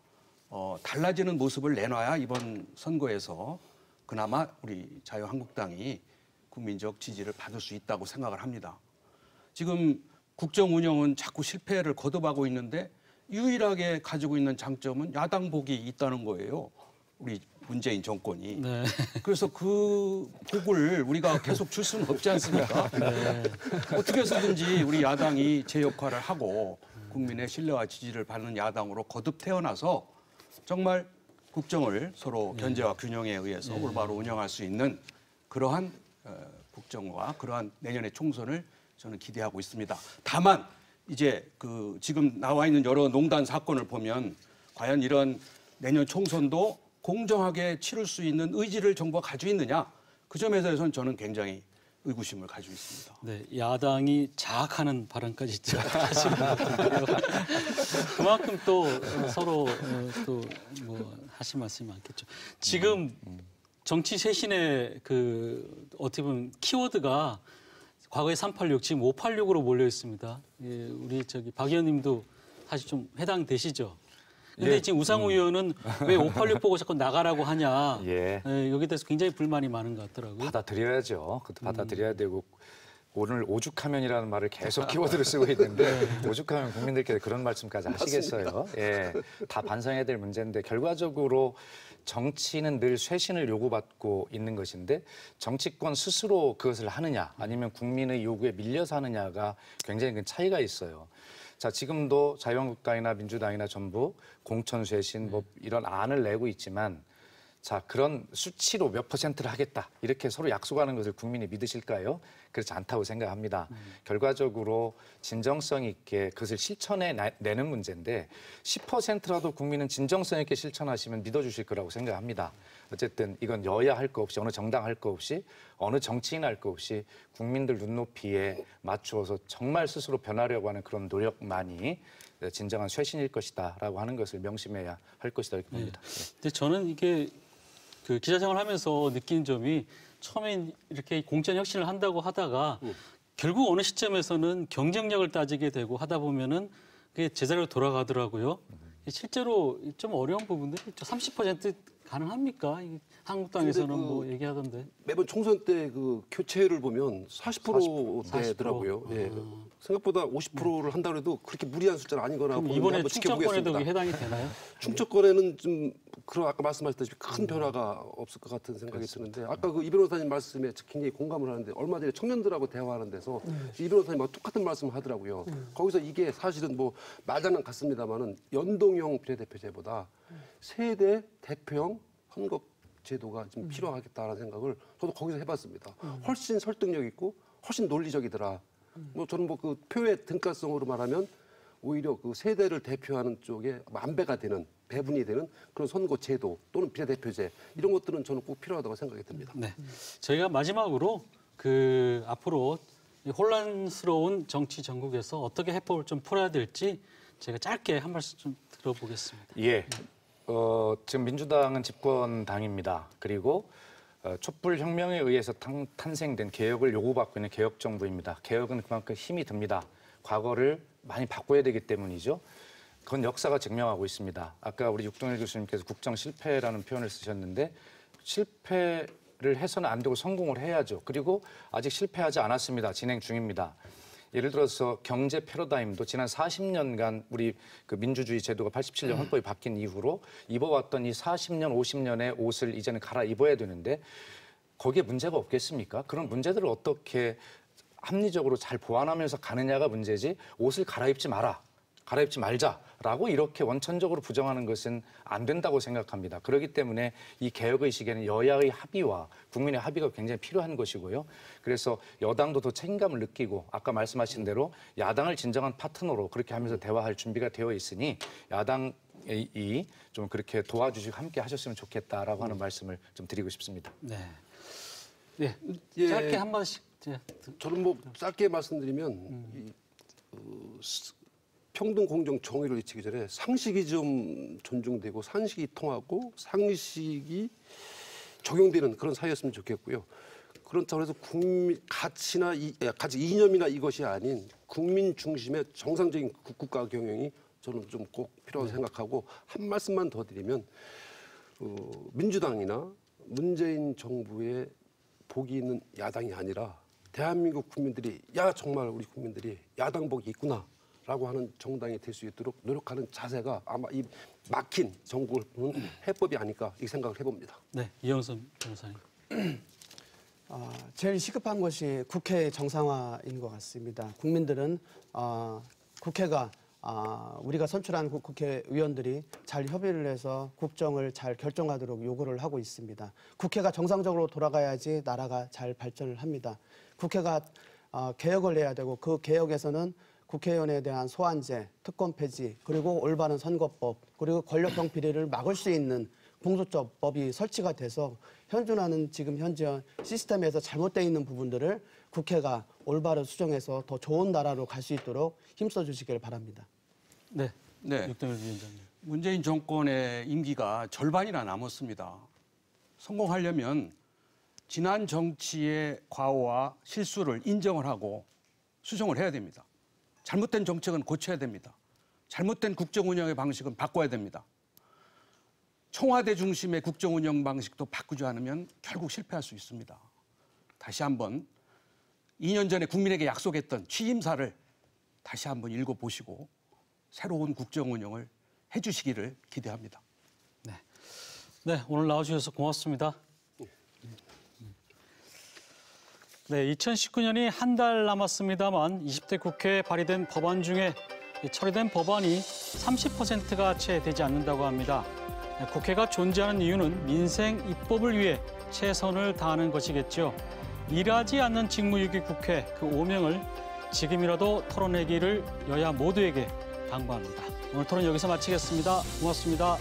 달라지는 모습을 내놔야 이번 선거에서 그나마 우리 자유한국당이 국민적 지지를 받을 수 있다고 생각을 합니다. 지금 국정 운영은 자꾸 실패를 거듭하고 있는데 유일하게 가지고 있는 장점은 야당복이 있다는 거예요. 우리 문재인 정권이. 그래서 그 복을 우리가 계속 줄 수는 없지 않습니까? 어떻게 해서든지 우리 야당이 제 역할을 하고 국민의 신뢰와 지지를 받는 야당으로 거듭 태어나서 정말 국정을 서로 견제와 균형에 의해서 올바로 운영할 수 있는 그러한 국정과 그러한 내년의 총선을 저는 기대하고 있습니다. 다만 이제 그 지금 나와 있는 여러 농단 사건을 보면 과연 이런 내년 총선도 공정하게 치를 수 있는 의지를 정부가 가지고 있느냐 그 점에 대해서는 저는 굉장히 의구심을 가지고 있습니다. 네, 야당이 자학하는 발언까지 하시는 것 같은데요. 그만큼 또 서로 또 뭐 하실 말씀이 많겠죠. 지금 정치 쇄신의 그 어떻게 보면 키워드가 과거에 386, 지금 586으로 몰려 있습니다. 예, 우리 박 의원님도 사실 좀 해당되시죠? 근데 예. 지금 우상호 의원은 왜 586 보고 자꾸 나가라고 하냐. 예. 예, 여기에 대해서 굉장히 불만이 많은 것 같더라고요. 받아들여야죠. 그것도 받아들여야 되고 오늘 오죽하면이라는 말을 계속 키워드로 쓰고 있는데 오죽하면 국민들께서 그런 말씀까지 하시겠어요. 예, 다 반성해야 될 문제인데 결과적으로 정치는 늘 쇄신을 요구받고 있는 것인데 정치권 스스로 그것을 하느냐 아니면 국민의 요구에 밀려서 하느냐가 굉장히 큰 차이가 있어요. 자, 지금도 자유한국당이나 민주당이나 전부 공천 쇄신 뭐 이런 안을 내고 있지만 자, 그런 수치로 몇 %를 하겠다 이렇게 서로 약속하는 것을 국민이 믿으실까요? 그렇지 않다고 생각합니다. 결과적으로 진정성 있게 그것을 실천해내는 문제인데 10%라도 국민은 진정성 있게 실천하시면 믿어주실 거라고 생각합니다. 어쨌든 이건 여야 할 거 없이 어느 정당 할 거 없이 어느 정치인 할 거 없이 국민들 눈높이에 맞추어서 정말 스스로 변하려고 하는 그런 노력만이 진정한 쇄신일 것이다라고 하는 것을 명심해야 할 것이다 이렇게 봅니다. 네. 근데 저는 이게 그 기자 생활하면서 느낀 점이 처음에 이렇게 공천 혁신을 한다고 하다가 결국 어느 시점에서는 경쟁력을 따지게 되고 하다 보면은 그게 제자리로 돌아가더라고요. 실제로 좀 어려운 부분들이 있죠. 30% 가능합니까? 한국당에서는 뭐 얘기하던데. 매번 총선 때 그 교체를 보면 40%대더라고요. 예. 생각보다 50%를 한다고 해도 그렇게 무리한 숫자는 아니거나 그럼 이번에 충청권에도 해당이 되나요? 충청권에는 좀 그런 아까 말씀하셨다시피 큰 변화가 없을 것 같은 생각이 드는데 아까 그 이 변호사님 말씀에 굉장히 공감을 하는데 얼마 전에 청년들하고 대화하는 데서 이 변호사님하고 똑같은 말씀을 하더라고요. 거기서 이게 사실은 뭐 맞아는 같습니다만은 연동형 비례대표제보다 세대 대표형 선거 제도가 좀 필요하겠다라는 생각을 저도 거기서 해봤습니다. 훨씬 설득력 있고 훨씬 논리적이더라. 뭐 저는 뭐 그 표의 등가성으로 말하면 오히려 그 세대를 대표하는 쪽에 안배가 되는 배분이 되는 그런 선거 제도 또는 비례대표제 이런 것들은 저는 꼭 필요하다고 생각이 듭니다. 네, 저희가 마지막으로 그 앞으로 이 혼란스러운 정치 전국에서 어떻게 해법을 좀 풀어야 될지 제가 짧게 한 말씀 좀 들어보겠습니다. 예. 지금 민주당은 집권당입니다. 그리고 촛불혁명에 의해서 탄생된 개혁을 요구받고 있는 개혁정부입니다. 개혁은 그만큼 힘이 듭니다. 과거를 많이 바꿔야 되기 때문이죠. 그건 역사가 증명하고 있습니다. 아까 우리 육동일 교수님께서 국정 실패라는 표현을 쓰셨는데 실패를 해서는 안 되고 성공을 해야죠. 그리고 아직 실패하지 않았습니다. 진행 중입니다. 예를 들어서 경제 패러다임도 지난 40년간 우리 그 민주주의 제도가 87년 헌법이 바뀐 이후로 입어왔던 이 40년, 50년의 옷을 이제는 갈아입어야 되는데 거기에 문제가 없겠습니까? 그런 문제들을 어떻게 합리적으로 잘 보완하면서 가느냐가 문제지 옷을 갈아입지 말자라고 이렇게 원천적으로 부정하는 것은 안 된다고 생각합니다. 그렇기 때문에 이 개혁의 시기에는 여야의 합의와 국민의 합의가 굉장히 필요한 것이고요. 그래서 여당도 더 책임감을 느끼고 아까 말씀하신 대로 야당을 진정한 파트너로 그렇게 하면서 대화할 준비가 되어 있으니 야당이 좀 그렇게 도와주시고 함께 하셨으면 좋겠다라고 하는 말씀을 좀 드리고 싶습니다. 네, 네, 예. 짧게 한 번씩. 저는 뭐 짧게 말씀드리면 평등, 공정, 정의를 외치기 전에 상식이 좀 존중되고 상식이 통하고 상식이 적용되는 그런 사회였으면 좋겠고요. 그런 차원에서 가치 이념이나 이것이 아닌 국민 중심의 정상적인 국가 경영이 저는 좀 꼭 필요하다고 생각하고 한 말씀만 더 드리면 민주당이나 문재인 정부의 복이 있는 야당이 아니라 대한민국 국민들이 정말 우리 국민들이 야당 복이 있구나. 라고 하는 정당이 될 수 있도록 노력하는 자세가 아마 이 막힌 정국을 보는 해법이 아닐까 이 생각을 해봅니다. 네, 이영선 변호사님. 제일 시급한 것이 국회 정상화인 것 같습니다. 국민들은 국회가 우리가 선출한 국회의원들이 잘 협의를 해서 국정을 잘 결정하도록 요구를 하고 있습니다. 국회가 정상적으로 돌아가야지 나라가 잘 발전을 합니다. 국회가 개혁을 해야 되고 그 개혁에서는 국회의원에 대한 소환제, 특권 폐지, 그리고 올바른 선거법, 그리고 권력형 비리를 막을 수 있는 공수처법이 설치가 돼서 현존하는 지금 현재 시스템에서 잘못되어 있는 부분들을 국회가 올바로 수정해서 더 좋은 나라로 갈 수 있도록 힘써 주시길 바랍니다. 네, 네. 육동일 위원장님. 문재인 정권의 임기가 절반이나 남았습니다. 성공하려면 지난 정치의 과오와 실수를 인정을 하고 수정을 해야 됩니다. 잘못된 정책은 고쳐야 됩니다. 잘못된 국정 운영의 방식은 바꿔야 됩니다. 청와대 중심의 국정 운영 방식도 바꾸지 않으면 결국 실패할 수 있습니다. 다시 한번 2년 전에 국민에게 약속했던 취임사를 다시 한번 읽어보시고 새로운 국정 운영을 해주시기를 기대합니다. 네, 오늘 나와주셔서 고맙습니다. 네, 2019년이 한 달 남았습니다만 20대 국회에 발의된 법안 중에 처리된 법안이 30%가 채 되지 않는다고 합니다. 국회가 존재하는 이유는 민생 입법을 위해 최선을 다하는 것이겠죠. 일하지 않는 직무유기 국회, 그 오명을 지금이라도 털어내기를 여야 모두에게 당부합니다. 오늘 토론 여기서 마치겠습니다. 고맙습니다.